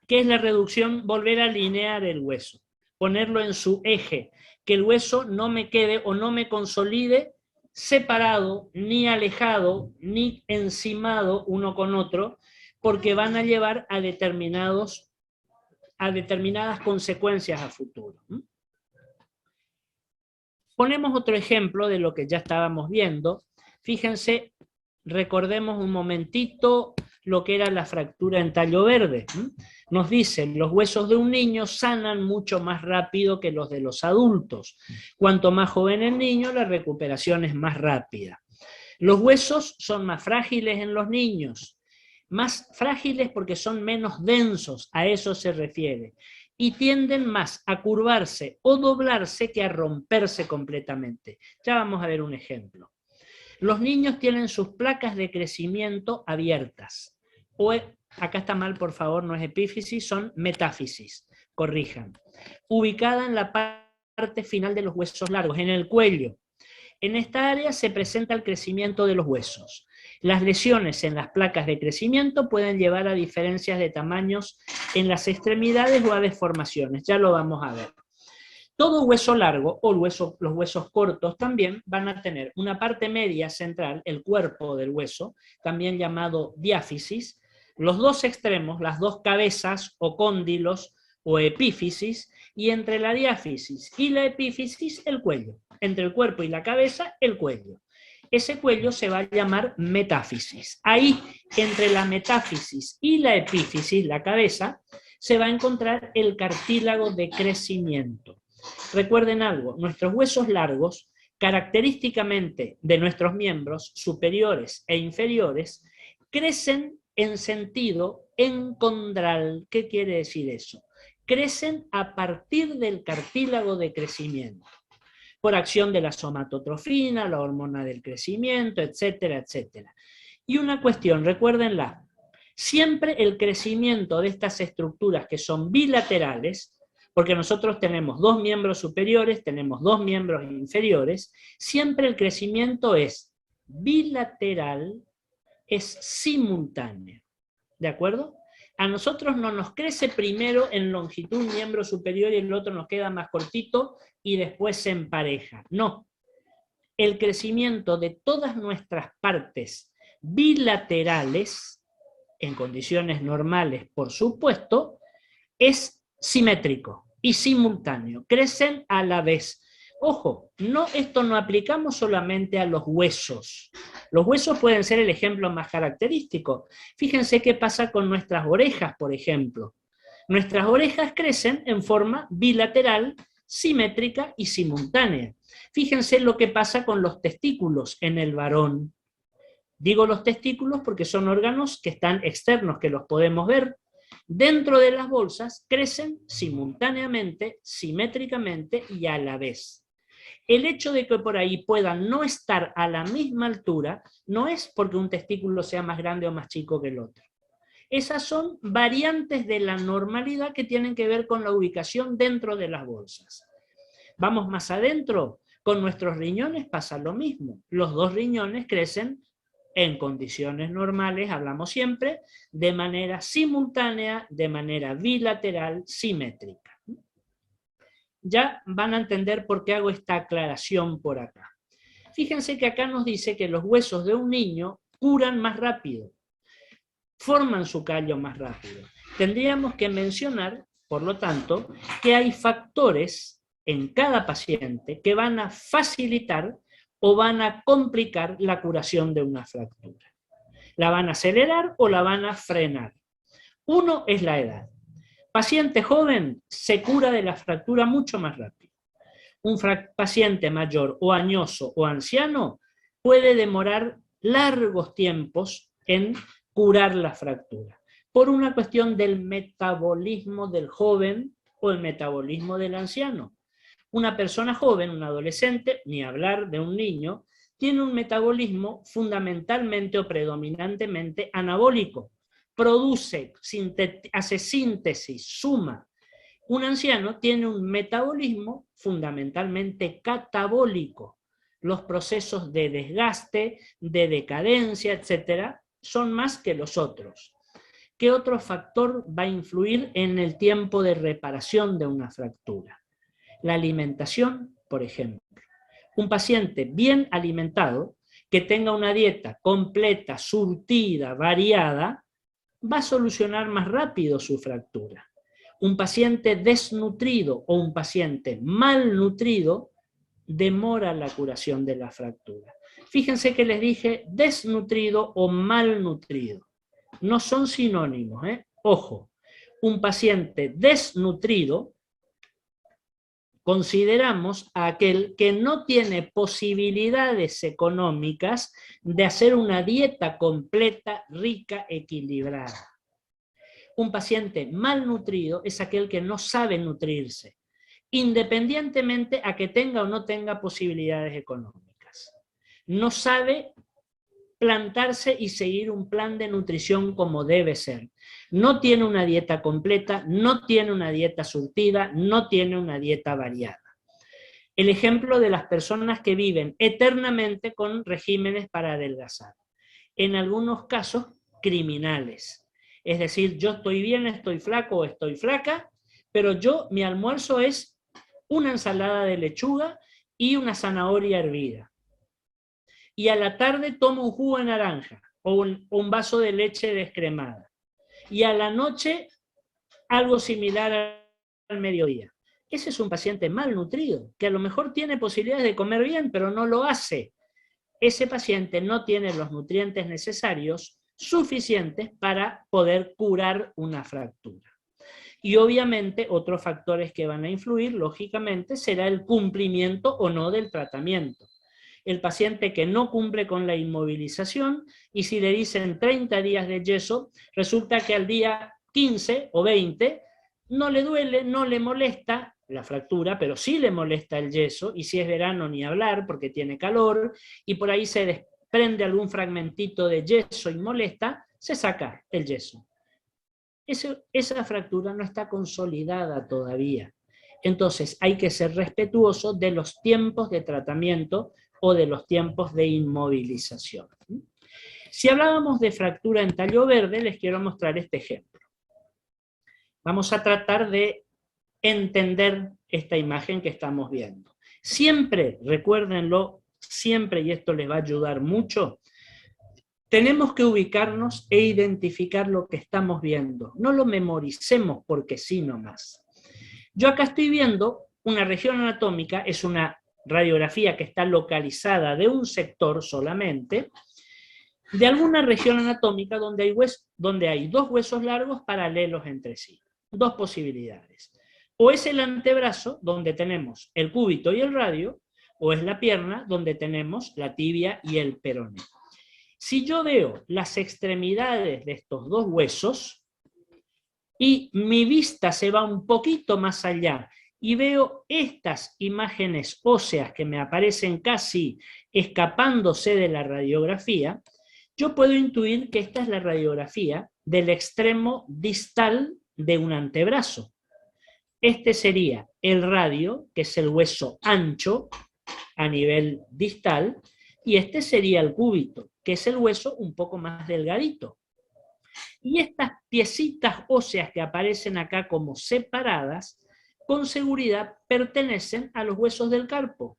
¿Qué es la reducción? Volver a alinear el hueso, ponerlo en su eje, que el hueso no me quede o no me consolide separado, ni alejado, ni encimado uno con otro, porque van a llevar a determinadas consecuencias a futuro. Ponemos otro ejemplo de lo que ya estábamos viendo. Fíjense, recordemos un momentito lo que era la fractura en tallo verde. Nos dicen, los huesos de un niño sanan mucho más rápido que los de los adultos. Cuanto más joven el niño, la recuperación es más rápida. Los huesos son más frágiles en los niños, más frágiles porque son menos densos, a eso se refiere, y tienden más a curvarse o doblarse que a romperse completamente. Ya vamos a ver un ejemplo. Los niños tienen sus placas de crecimiento abiertas, o acá está mal, por favor, no es epífisis, son metáfisis, corrijan, ubicada en la parte final de los huesos largos, en el cuello. En esta área se presenta el crecimiento de los huesos. Las lesiones en las placas de crecimiento pueden llevar a diferencias de tamaños en las extremidades o a deformaciones, ya lo vamos a ver. Todo hueso largo, o los huesos cortos también, van a tener una parte media central, el cuerpo del hueso, también llamado diáfisis, los dos extremos, las dos cabezas o cóndilos o epífisis, y entre la diáfisis y la epífisis el cuello. Entre el cuerpo y la cabeza, el cuello. Ese cuello se va a llamar metáfisis. Ahí, entre la metáfisis y la epífisis, la cabeza, se va a encontrar el cartílago de crecimiento. Recuerden algo, nuestros huesos largos, característicamente de nuestros miembros superiores e inferiores, crecen en sentido encondral. ¿Qué quiere decir eso? Crecen a partir del cartílago de crecimiento, por acción de la somatotrofina, la hormona del crecimiento, etcétera, etcétera. Y una cuestión, recuérdenla, siempre el crecimiento de estas estructuras que son bilaterales, porque nosotros tenemos dos miembros superiores, tenemos dos miembros inferiores, siempre el crecimiento es bilateral, es simultáneo, ¿de acuerdo? A nosotros no nos crece primero en longitud un miembro superior y el otro nos queda más cortito y después se empareja. No. El crecimiento de todas nuestras partes bilaterales, en condiciones normales, por supuesto, es simétrico y simultáneo. Crecen a la vez. Ojo, esto no aplicamos solamente a los huesos. Los huesos pueden ser el ejemplo más característico. Fíjense qué pasa con nuestras orejas, por ejemplo. Nuestras orejas crecen en forma bilateral, simétrica y simultánea. Fíjense lo que pasa con los testículos en el varón. Digo los testículos porque son órganos que están externos, que los podemos ver. Dentro de las bolsas crecen simultáneamente, simétricamente y a la vez. El hecho de que por ahí puedan no estar a la misma altura no es porque un testículo sea más grande o más chico que el otro. Esas son variantes de la normalidad que tienen que ver con la ubicación dentro de las bolsas. Vamos más adentro, con nuestros riñones pasa lo mismo. Los dos riñones crecen en condiciones normales, hablamos siempre, de manera simultánea, de manera bilateral, simétrica. Ya van a entender por qué hago esta aclaración por acá. Fíjense que acá nos dice que los huesos de un niño curan más rápido, forman su callo más rápido. Tendríamos que mencionar, por lo tanto, que hay factores en cada paciente que van a facilitar o van a complicar la curación de una fractura. La van a acelerar o la van a frenar. Uno es la edad. Paciente joven se cura de la fractura mucho más rápido. Un paciente mayor o añoso o anciano puede demorar largos tiempos en curar la fractura, por una cuestión del metabolismo del joven o el metabolismo del anciano. Una persona joven, un adolescente, ni hablar de un niño, tiene un metabolismo fundamentalmente o predominantemente anabólico. Produce, hace síntesis, suma. Un anciano tiene un metabolismo fundamentalmente catabólico. Los procesos de desgaste, de decadencia, etcétera, son más que los otros. ¿Qué otro factor va a influir en el tiempo de reparación de una fractura? La alimentación, por ejemplo. Un paciente bien alimentado, que tenga una dieta completa, surtida, variada, va a solucionar más rápido su fractura. Un paciente desnutrido o un paciente malnutrido demora la curación de la fractura. Fíjense que les dije desnutrido o malnutrido. No son sinónimos, ¿eh? Ojo, un paciente desnutrido consideramos a aquel que no tiene posibilidades económicas de hacer una dieta completa, rica, equilibrada. Un paciente malnutrido es aquel que no sabe nutrirse, independientemente a que tenga o no tenga posibilidades económicas. No sabe plantarse y seguir un plan de nutrición como debe ser. No tiene una dieta completa, no tiene una dieta surtida, no tiene una dieta variada. El ejemplo de las personas que viven eternamente con regímenes para adelgazar. En algunos casos, criminales. Es decir, yo estoy bien, estoy flaco o estoy flaca, pero mi almuerzo es una ensalada de lechuga y una zanahoria hervida. Y a la tarde tomo un jugo de naranja o un vaso de leche descremada. Y a la noche algo similar al mediodía. Ese es un paciente malnutrido, que a lo mejor tiene posibilidades de comer bien, pero no lo hace. Ese paciente no tiene los nutrientes necesarios suficientes para poder curar una fractura. Y obviamente otros factores que van a influir, lógicamente, será el cumplimiento o no del tratamiento. El paciente que no cumple con la inmovilización, y si le dicen 30 días de yeso, resulta que al día 15 o 20 no le duele, no le molesta la fractura, pero sí le molesta el yeso, y si es verano ni hablar porque tiene calor, y por ahí se desprende algún fragmentito de yeso y molesta, se saca el yeso. Esa fractura no está consolidada todavía. Entonces hay que ser respetuoso de los tiempos de tratamiento o de los tiempos de inmovilización. Si hablábamos de fractura en tallo verde, les quiero mostrar este ejemplo. Vamos a tratar de entender esta imagen que estamos viendo. Siempre, recuérdenlo, siempre, y esto les va a ayudar mucho, tenemos que ubicarnos e identificar lo que estamos viendo. No lo memoricemos porque sí nomás. Yo acá estoy viendo una región anatómica, es una radiografía que está localizada de un sector solamente, de alguna región anatómica donde hay dos huesos largos paralelos entre sí. Dos posibilidades. O es el antebrazo, donde tenemos el cúbito y el radio, o es la pierna, donde tenemos la tibia y el peroné. Si yo veo las extremidades de estos dos huesos, y mi vista se va un poquito más allá, y veo estas imágenes óseas que me aparecen casi escapándose de la radiografía, yo puedo intuir que esta es la radiografía del extremo distal de un antebrazo. Este sería el radio, que es el hueso ancho a nivel distal, y este sería el cúbito, que es el hueso un poco más delgadito. Y estas piecitas óseas que aparecen acá como separadas, con seguridad pertenecen a los huesos del carpo,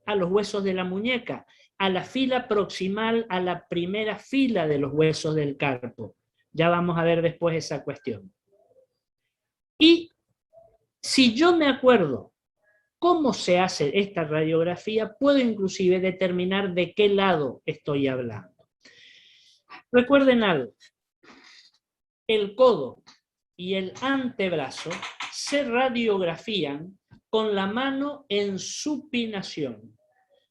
a los huesos de la muñeca, a la fila proximal, a la primera fila de los huesos del carpo. Ya vamos a ver después esa cuestión. Y si yo me acuerdo cómo se hace esta radiografía, puedo inclusive determinar de qué lado estoy hablando. Recuerden algo, el codo y el antebrazo se radiografían con la mano en supinación.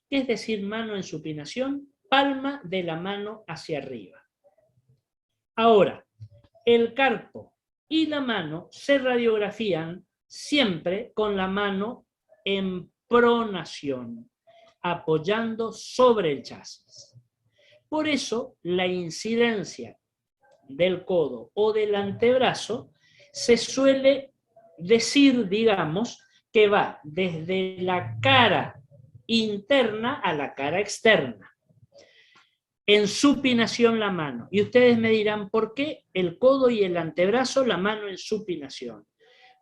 ¿Qué es decir mano en supinación? Palma de la mano hacia arriba. Ahora, el carpo y la mano se radiografían siempre con la mano en pronación, apoyando sobre el chasis. Por eso, la incidencia del codo o del antebrazo se suele decir, digamos, que va desde la cara interna a la cara externa. En supinación la mano. Y ustedes me dirán, ¿por qué el codo y el antebrazo, la mano en supinación?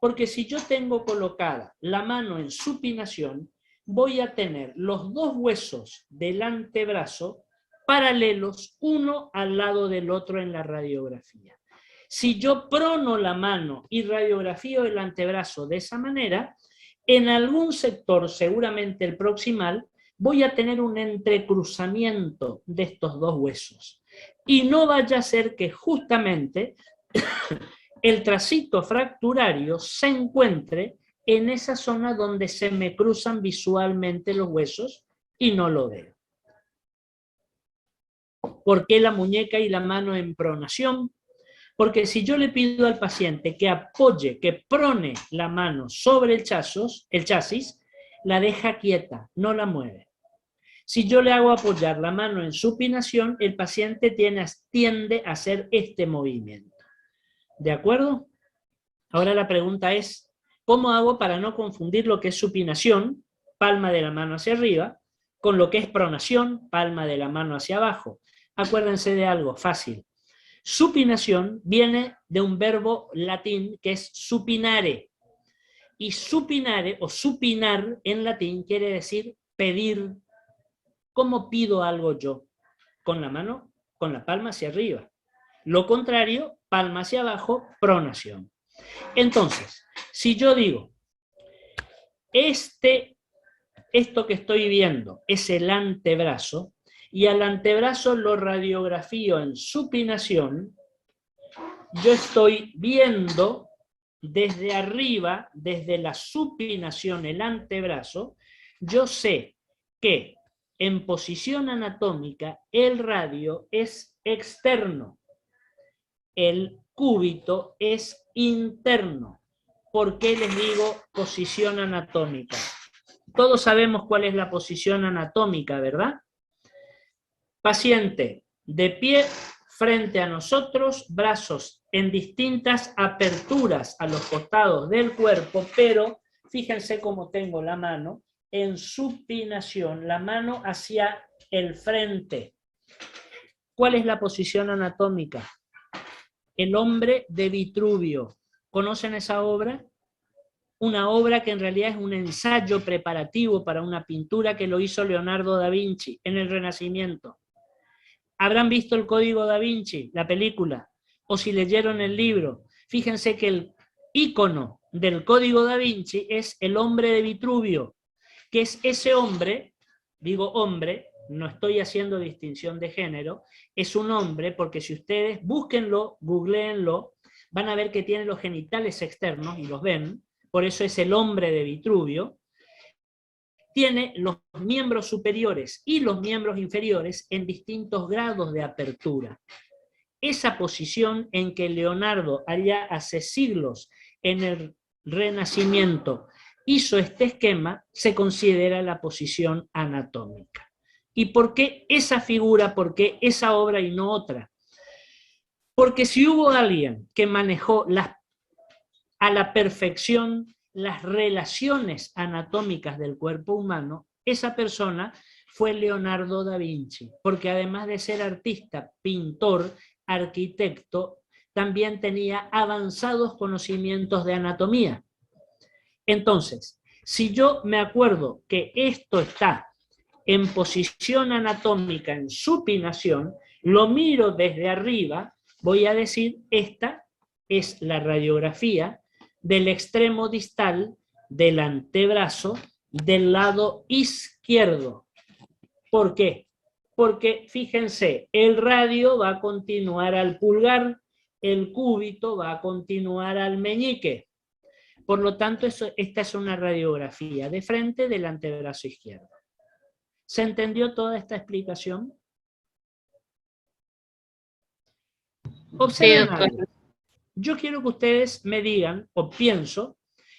Porque si yo tengo colocada la mano en supinación, voy a tener los dos huesos del antebrazo paralelos, uno al lado del otro en la radiografía. Si yo prono la mano y radiografío el antebrazo de esa manera, en algún sector, seguramente el proximal, voy a tener un entrecruzamiento de estos dos huesos. Y no vaya a ser que justamente el tracito fracturario se encuentre en esa zona donde se me cruzan visualmente los huesos y no lo veo. ¿Por qué la muñeca y la mano en pronación? Porque si yo le pido al paciente que apoye, que prone la mano sobre el chasis, la deja quieta, no la mueve. Si yo le hago apoyar la mano en supinación, el paciente tiende a hacer este movimiento. ¿De acuerdo? Ahora la pregunta es, ¿cómo hago para no confundir lo que es supinación, palma de la mano hacia arriba, con lo que es pronación, palma de la mano hacia abajo? Acuérdense de algo fácil. Supinación viene de un verbo latín que es supinare. Y supinare o supinar en latín quiere decir pedir. ¿Cómo pido algo yo? Con la mano, con la palma hacia arriba. Lo contrario, palma hacia abajo, pronación. Entonces, si yo digo, esto que estoy viendo es el antebrazo, y al antebrazo lo radiografío en supinación, yo estoy viendo desde arriba, desde la supinación, el antebrazo, yo sé que en posición anatómica el radio es externo, el cúbito es interno. ¿Por qué les digo posición anatómica? Todos sabemos cuál es la posición anatómica, ¿verdad? Paciente de pie frente a nosotros, brazos en distintas aperturas a los costados del cuerpo, pero fíjense cómo tengo la mano en supinación, la mano hacia el frente. ¿Cuál es la posición anatómica? El hombre de Vitruvio. ¿Conocen esa obra? Una obra que en realidad es un ensayo preparativo para una pintura que lo hizo Leonardo da Vinci en el Renacimiento. ¿Habrán visto el Código da Vinci, la película? O si leyeron el libro, fíjense que el ícono del Código da Vinci es el hombre de Vitruvio, que es ese hombre, digo hombre, no estoy haciendo distinción de género, es un hombre porque si ustedes búsquenlo, googleenlo, van a ver que tiene los genitales externos y los ven, por eso es el hombre de Vitruvio. Tiene los miembros superiores y los miembros inferiores en distintos grados de apertura. Esa posición en que Leonardo, allá hace siglos, en el Renacimiento, hizo este esquema, se considera la posición anatómica. ¿Y por qué esa figura, por qué esa obra y no otra? Porque si hubo alguien que manejó a la perfección las relaciones anatómicas del cuerpo humano, esa persona fue Leonardo da Vinci, porque además de ser artista, pintor, arquitecto, también tenía avanzados conocimientos de anatomía. Entonces, si yo me acuerdo que esto está en posición anatómica, en supinación, lo miro desde arriba, voy a decir, esta es la radiografía del extremo distal del antebrazo del lado izquierdo. ¿Por qué? Porque, fíjense, el radio va a continuar al pulgar el cúbito va a continuar al meñique. Por lo tanto, esta es una radiografía de frente del antebrazo izquierdo. ¿Se entendió toda esta explicación? Observen algo. Yo quiero que ustedes me digan, o pienso,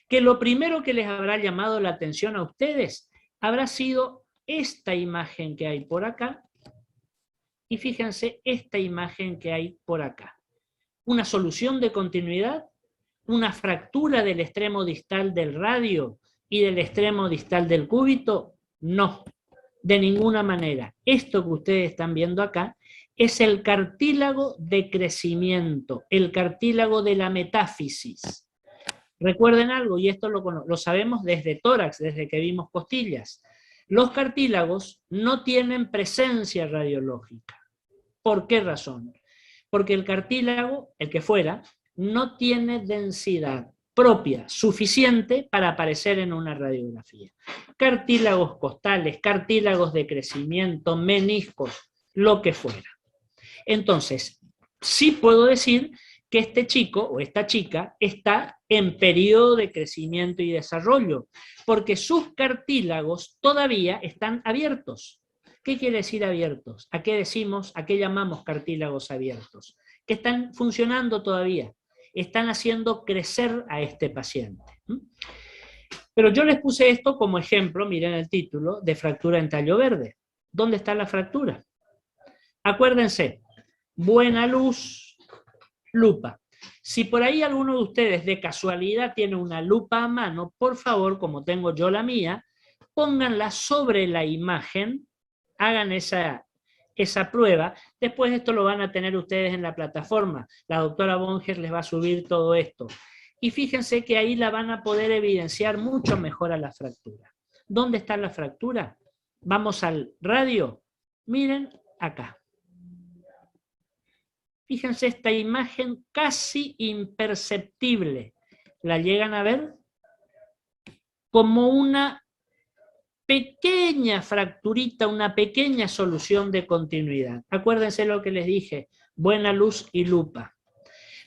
que lo primero que les habrá llamado la atención a ustedes habrá sido esta imagen que hay por acá, y fíjense esta imagen que hay por acá. Una solución de continuidad, una fractura del extremo distal del radio y del extremo distal del cúbito, no, de ninguna manera. Esto que ustedes están viendo acá es el cartílago de crecimiento, el cartílago de la metáfisis. Recuerden algo, y esto lo sabemos desde tórax, desde que vimos costillas. Los cartílagos no tienen presencia radiológica. ¿Por qué razón? Porque el cartílago, el que fuera, no tiene densidad propia suficiente para aparecer en una radiografía. Cartílagos costales, cartílagos de crecimiento, meniscos, lo que fuera. Entonces, sí puedo decir que este chico o esta chica está en periodo de crecimiento y desarrollo, porque sus cartílagos todavía están abiertos. ¿Qué quiere decir abiertos? ¿A qué decimos, a qué llamamos cartílagos abiertos? Que están funcionando todavía, están haciendo crecer a este paciente. Pero yo les puse esto como ejemplo, miren el título, de fractura en tallo verde. ¿Dónde está la fractura? Acuérdense, buena luz, lupa. Si por ahí alguno de ustedes de casualidad tiene una lupa a mano, por favor, como tengo yo la mía, pónganla sobre la imagen, hagan esa prueba. Después esto lo van a tener ustedes en la plataforma. La doctora Bonger les va a subir todo esto. Y fíjense que ahí la van a poder evidenciar mucho mejor a la fractura. ¿Dónde está la fractura? Vamos al radio. Miren acá. Fíjense esta imagen casi imperceptible. ¿La llegan a ver? Como una pequeña fracturita, una pequeña solución de continuidad. Acuérdense lo que les dije, buena luz y lupa.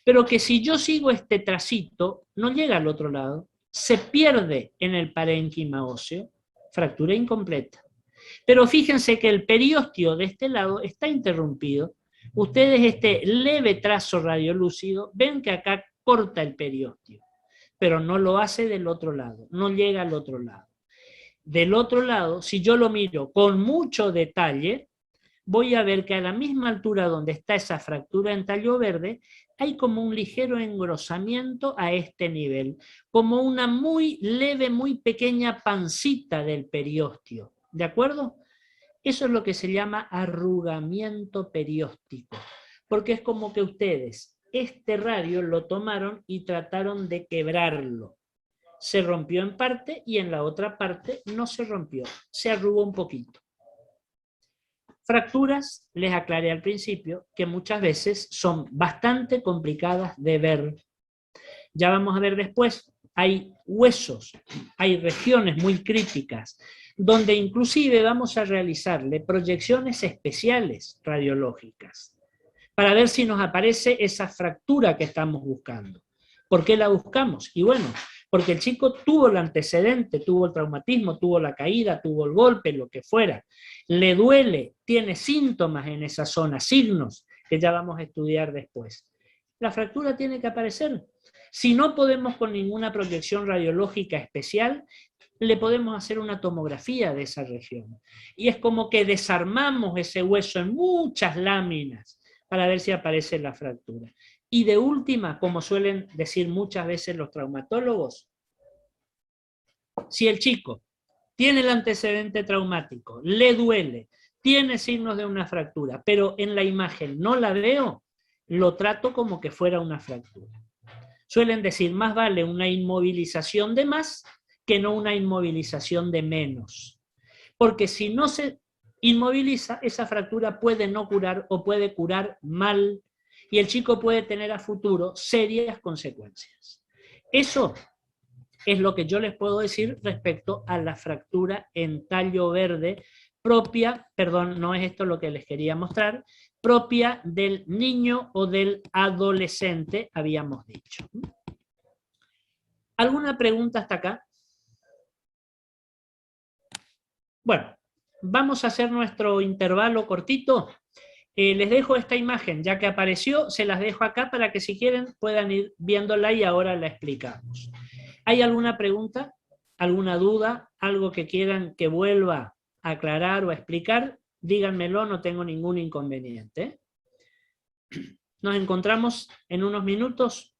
Pero que si yo sigo este tracito, no llega al otro lado, se pierde en el parénquima óseo, fractura incompleta. Pero fíjense que el periósteo de este lado está interrumpido. Ustedes este leve trazo radiolúcido ven que acá corta el periósteo, pero no lo hace del otro lado, no llega al otro lado. Del otro lado, si yo lo miro con mucho detalle, voy a ver que a la misma altura donde está esa fractura en tallo verde, hay como un ligero engrosamiento a este nivel, como una muy leve, muy pequeña pancita del periósteo. ¿De acuerdo? Eso es lo que se llama arrugamiento perióstico, porque es como que ustedes este radio lo tomaron y trataron de quebrarlo. Se rompió en parte y en la otra parte no se rompió, se arrugó un poquito. Fracturas, les aclaré al principio, que muchas veces son bastante complicadas de ver. Ya vamos a ver después, hay huesos, hay regiones muy críticas, donde inclusive vamos a realizarle proyecciones especiales radiológicas, para ver si nos aparece esa fractura que estamos buscando. ¿Por qué la buscamos? Y bueno, porque el chico tuvo el antecedente, tuvo el traumatismo, tuvo la caída, tuvo el golpe, lo que fuera. Le duele, tiene síntomas en esa zona, signos que ya vamos a estudiar después. La fractura tiene que aparecer. Si no podemos con ninguna proyección radiológica especial, le podemos hacer una tomografía de esa región. Y es como que desarmamos ese hueso en muchas láminas para ver si aparece la fractura. Y de última, como suelen decir muchas veces los traumatólogos, si el chico tiene el antecedente traumático, le duele, tiene signos de una fractura, pero en la imagen no la veo, lo trato como que fuera una fractura. Suelen decir, más vale una inmovilización de más que no una inmovilización de menos. Porque si no se inmoviliza, esa fractura puede no curar o puede curar mal y el chico puede tener a futuro serias consecuencias. Eso es lo que yo les puedo decir respecto a la fractura en tallo verde propia, perdón, no es esto lo que les quería mostrar, propia del niño o del adolescente, habíamos dicho. ¿Alguna pregunta hasta acá? Bueno, vamos a hacer nuestro intervalo cortito. Les dejo esta imagen, ya que apareció, se las dejo acá para que si quieren puedan ir viéndola y ahora la explicamos. ¿Hay alguna pregunta? ¿Alguna duda? ¿Algo que quieran que vuelva a aclarar o a explicar? Díganmelo, no tengo ningún inconveniente. Nos encontramos en unos minutos.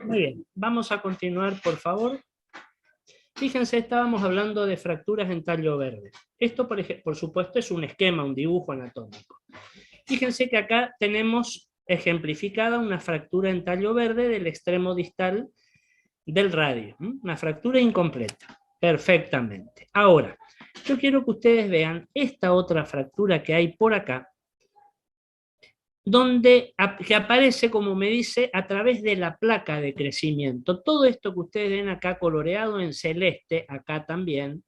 Muy bien, vamos a continuar, por favor. Fíjense, estábamos hablando de fracturas en tallo verde. Esto, por supuesto, es un esquema, un dibujo anatómico. Fíjense que acá tenemos ejemplificada una fractura en tallo verde del extremo distal del radio. Una fractura incompleta, perfectamente. Ahora, yo quiero que ustedes vean esta otra fractura que hay por acá, que aparece, como me dice, a través de la placa de crecimiento. Todo esto que ustedes ven acá coloreado en celeste, acá también,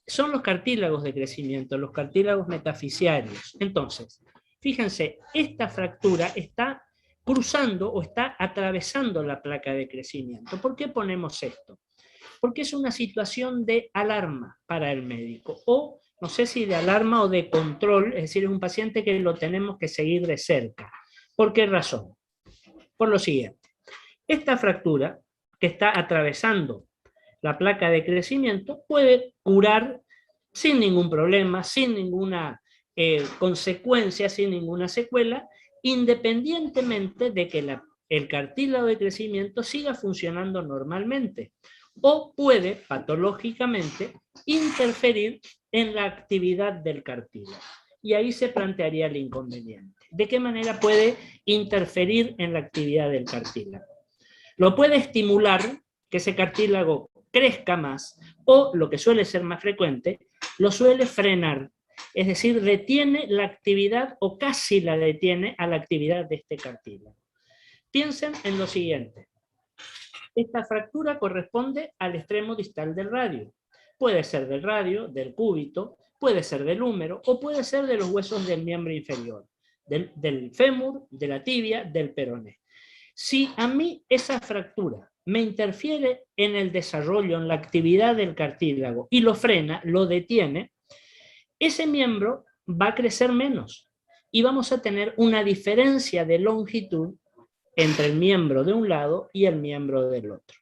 son los cartílagos de crecimiento, los cartílagos metafisiarios. Entonces, fíjense, esta fractura está cruzando o está atravesando la placa de crecimiento. ¿Por qué ponemos esto? Porque es una situación de alarma para el médico, o no sé si de alarma o de control, es decir, es un paciente que lo tenemos que seguir de cerca. ¿Por qué razón? Por lo siguiente, esta fractura que está atravesando la placa de crecimiento puede curar sin ningún problema, sin ninguna consecuencia, sin ninguna secuela, independientemente de que el cartílago de crecimiento siga funcionando normalmente, o puede patológicamente interferir en la actividad del cartílago. Y ahí se plantearía el inconveniente. ¿De qué manera puede interferir en la actividad del cartílago? Lo puede estimular que ese cartílago crezca más, o, lo que suele ser más frecuente, lo suele frenar, es decir, detiene la actividad o casi la detiene a la actividad de este cartílago. Piensen en lo siguiente. Esta fractura corresponde al extremo distal del radio. Puede ser del radio, del cúbito, puede ser del húmero o puede ser de los huesos del miembro inferior, del fémur, de la tibia, del peroné. Si a mí esa fractura me interfiere en el desarrollo, en la actividad del cartílago y lo frena, lo detiene, ese miembro va a crecer menos y vamos a tener una diferencia de longitud entre el miembro de un lado y el miembro del otro.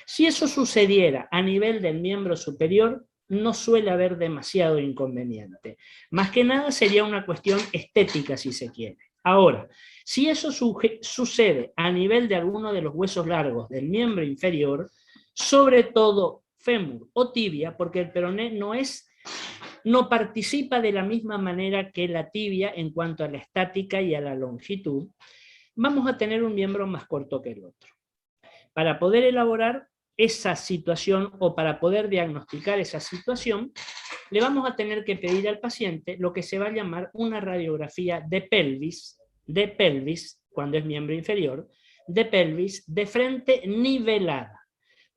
Si eso sucediera a nivel del miembro superior, no suele haber demasiado inconveniente. Más que nada sería una cuestión estética, si se quiere. Ahora, si eso sucede a nivel de alguno de los huesos largos del miembro inferior, sobre todo fémur o tibia, porque el peroné no participa de la misma manera que la tibia en cuanto a la estática y a la longitud, vamos a tener un miembro más corto que el otro. Para poder elaborar esa situación o para poder diagnosticar esa situación, le vamos a tener que pedir al paciente lo que se va a llamar una radiografía de pelvis, cuando es miembro inferior, de pelvis de frente nivelada,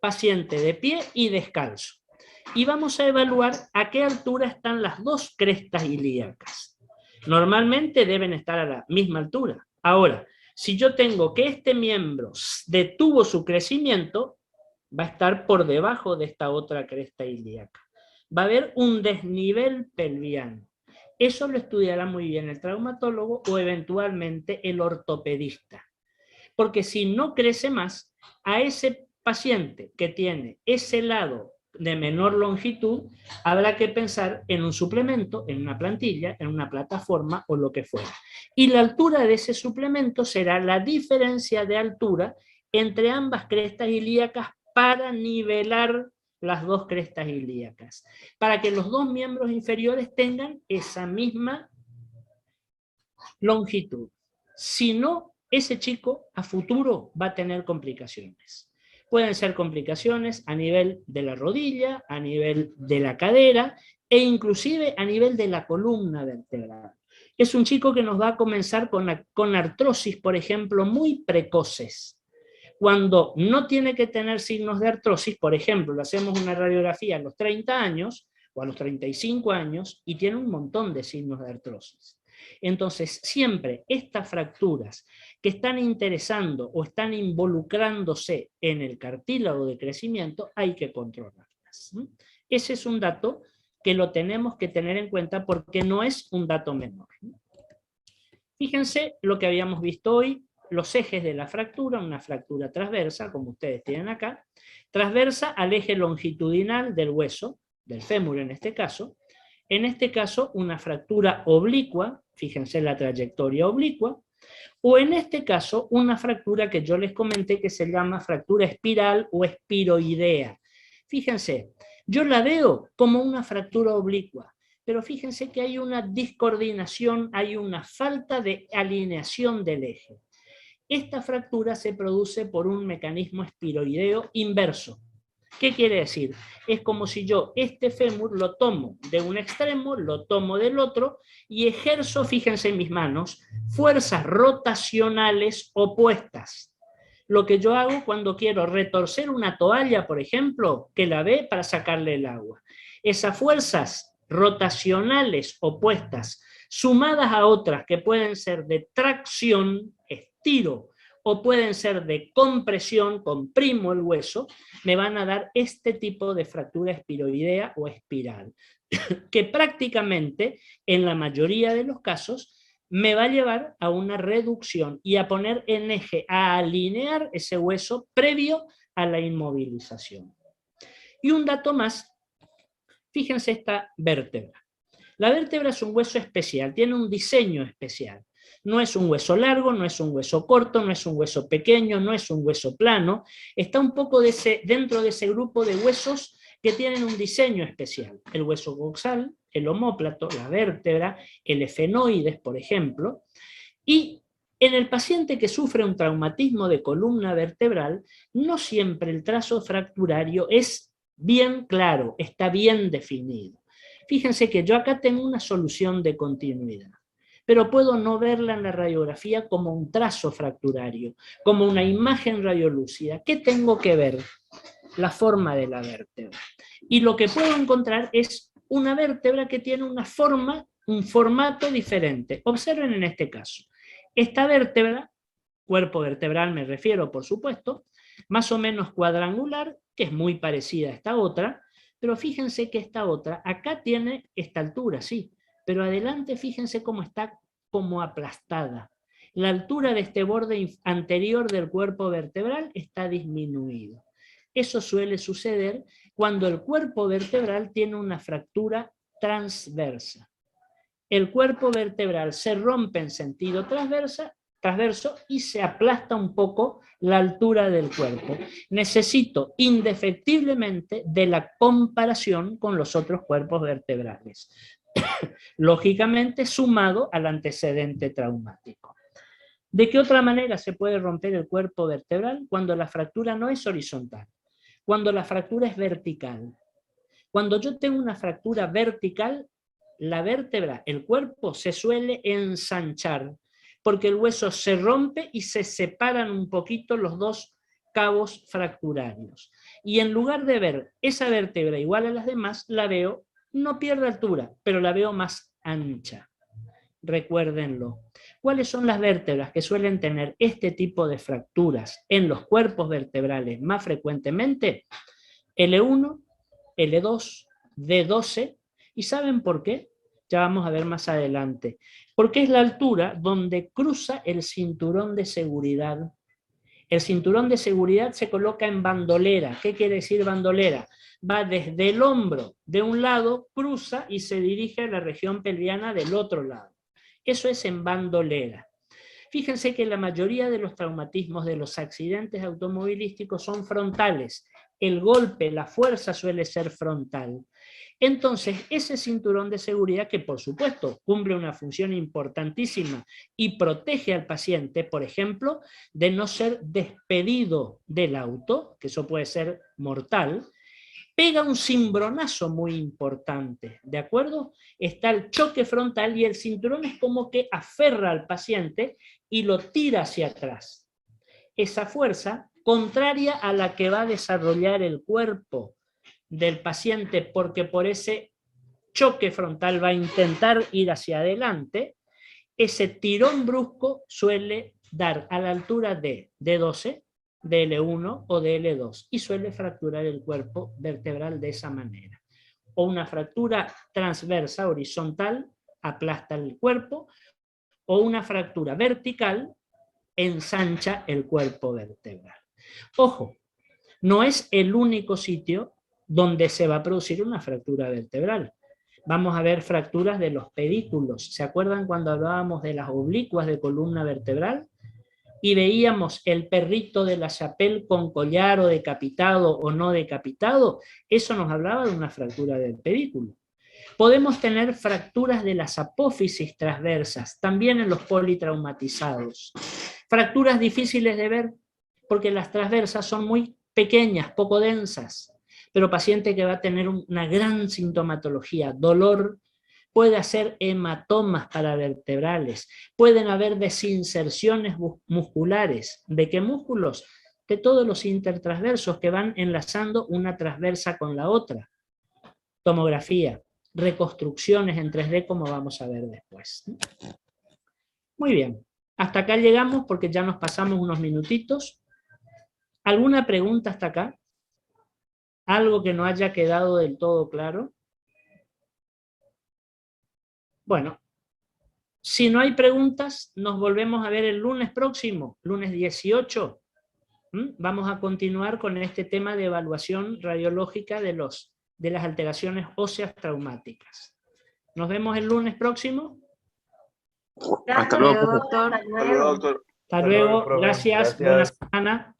paciente de pie y descalzo. Y vamos a evaluar a qué altura están las dos crestas ilíacas. Normalmente deben estar a la misma altura. Ahora, si yo tengo que este miembro detuvo su crecimiento, va a estar por debajo de esta otra cresta ilíaca. Va a haber un desnivel pelviano. Eso lo estudiará muy bien el traumatólogo o eventualmente el ortopedista. Porque si no crece más, a ese paciente que tiene ese lado de menor longitud, habrá que pensar en un suplemento, en una plantilla, en una plataforma o lo que fuera. Y la altura de ese suplemento será la diferencia de altura entre ambas crestas ilíacas para nivelar las dos crestas ilíacas, para que los dos miembros inferiores tengan esa misma longitud. Si no, ese chico a futuro va a tener complicaciones. Pueden ser complicaciones a nivel de la rodilla, a nivel de la cadera e inclusive a nivel de la columna vertebral. Es un chico que nos va a comenzar con artrosis, por ejemplo, muy precoces. Cuando no tiene que tener signos de artrosis, por ejemplo, le hacemos una radiografía a los 30 años o a los 35 años y tiene un montón de signos de artrosis. Entonces, siempre estas fracturas que están interesando o están involucrándose en el cartílago de crecimiento, hay que controlarlas. Ese es un dato que lo tenemos que tener en cuenta porque no es un dato menor. Fíjense lo que habíamos visto hoy, los ejes de la fractura, una fractura transversa, como ustedes tienen acá, transversa al eje longitudinal del hueso, del fémur en este caso, una fractura oblicua, fíjense la trayectoria oblicua, O en este caso, una fractura que yo les comenté que se llama fractura espiral o espiroidea. Fíjense, yo la veo como una fractura oblicua, pero fíjense que hay una discoordinación, hay una falta de alineación del eje. Esta fractura se produce por un mecanismo espiroideo inverso. ¿Qué quiere decir? Es como si yo este fémur lo tomo de un extremo, lo tomo del otro y ejerzo, fíjense en mis manos, fuerzas rotacionales opuestas. Lo que yo hago cuando quiero retorcer una toalla, por ejemplo, que la ve para sacarle el agua. Esas fuerzas rotacionales opuestas, sumadas a otras que pueden ser de tracción, estiro, o pueden ser de compresión, comprimo el hueso, me van a dar este tipo de fractura espiroidea o espiral, que prácticamente, en la mayoría de los casos, me va a llevar a una reducción y a poner en eje, a alinear ese hueso previo a la inmovilización. Y un dato más, fíjense esta vértebra. La vértebra es un hueso especial, tiene un diseño especial. No es un hueso largo, no es un hueso corto, no es un hueso pequeño, no es un hueso plano. Está un poco dentro de ese grupo de huesos que tienen un diseño especial. El hueso coxal, el omóplato, la vértebra, el efenoides, por ejemplo. Y en el paciente que sufre un traumatismo de columna vertebral, no siempre el trazo fracturario es bien claro, está bien definido. Fíjense que yo acá tengo una solución de continuidad, pero puedo no verla en la radiografía como un trazo fracturario, como una imagen radiolúcida. ¿Qué tengo que ver? La forma de la vértebra. Y lo que puedo encontrar es una vértebra que tiene una forma, un formato diferente. Observen en este caso. Esta vértebra, cuerpo vertebral me refiero, por supuesto, más o menos cuadrangular, que es muy parecida a esta otra, pero fíjense que esta otra, acá tiene esta altura, sí, pero adelante fíjense cómo está como aplastada. La altura de este borde anterior del cuerpo vertebral está disminuido. Eso suele suceder cuando el cuerpo vertebral tiene una fractura transversa. El cuerpo vertebral se rompe en sentido transverso y se aplasta un poco la altura del cuerpo. Necesito indefectiblemente de la comparación con los otros cuerpos vertebrales. Lógicamente sumado al antecedente traumático. ¿De qué otra manera se puede romper el cuerpo vertebral? Cuando la fractura no es horizontal, cuando la fractura es vertical. Cuando yo tengo una fractura vertical, la vértebra, el cuerpo, se suele ensanchar, porque el hueso se rompe y se separan un poquito los dos cabos fracturarios. Y en lugar de ver esa vértebra igual a las demás, la veo, no pierde altura, pero la veo más ancha. Recuérdenlo. ¿Cuáles son las vértebras que suelen tener este tipo de fracturas en los cuerpos vertebrales más frecuentemente? L1, L2, D12. ¿Y saben por qué? Ya vamos a ver más adelante. Porque es la altura donde cruza el cinturón de seguridad. El cinturón de seguridad se coloca en bandolera. ¿Qué quiere decir bandolera? Va desde el hombro de un lado, cruza y se dirige a la región pelviana del otro lado. Eso es en bandolera. Fíjense que la mayoría de los traumatismos de los accidentes automovilísticos son frontales. El golpe, la fuerza suele ser frontal. Entonces, ese cinturón de seguridad, que por supuesto cumple una función importantísima y protege al paciente, por ejemplo, de no ser despedido del auto, que eso puede ser mortal, pega un cimbronazo muy importante, ¿de acuerdo? Está el choque frontal y el cinturón es como que aferra al paciente y lo tira hacia atrás. Esa fuerza, contraria a la que va a desarrollar el cuerpo del paciente, porque por ese choque frontal va a intentar ir hacia adelante, ese tirón brusco suele dar a la altura de D12, de L1 o de L2 y suele fracturar el cuerpo vertebral de esa manera. O una fractura transversa, horizontal, aplasta el cuerpo, o una fractura vertical ensancha el cuerpo vertebral. Ojo, no es el único sitio donde se va a producir una fractura vertebral. Vamos a ver fracturas de los pedículos. ¿Se acuerdan cuando hablábamos de las oblicuas de columna vertebral? Y veíamos el perrito de la Chapelle con collar o decapitado o no decapitado. Eso nos hablaba de una fractura del pedículo. Podemos tener fracturas de las apófisis transversas, también en los politraumatizados. Fracturas difíciles de ver porque las transversas son muy pequeñas, poco densas, pero paciente que va a tener una gran sintomatología, dolor, puede hacer hematomas paravertebrales, pueden haber desinserciones musculares. ¿De qué músculos? De todos los intertransversos que van enlazando una transversa con la otra. Tomografía, reconstrucciones en 3D, como vamos a ver después. Muy bien, hasta acá llegamos porque ya nos pasamos unos minutitos. ¿Alguna pregunta hasta acá? ¿Algo que no haya quedado del todo claro? Bueno, si no hay preguntas, nos volvemos a ver el lunes próximo, lunes 18. Vamos a continuar con este tema de evaluación radiológica de las alteraciones óseas traumáticas. Nos vemos el lunes próximo. Hasta luego, doctor. Hasta luego, doctor. Hasta luego, profe. gracias, buena semana.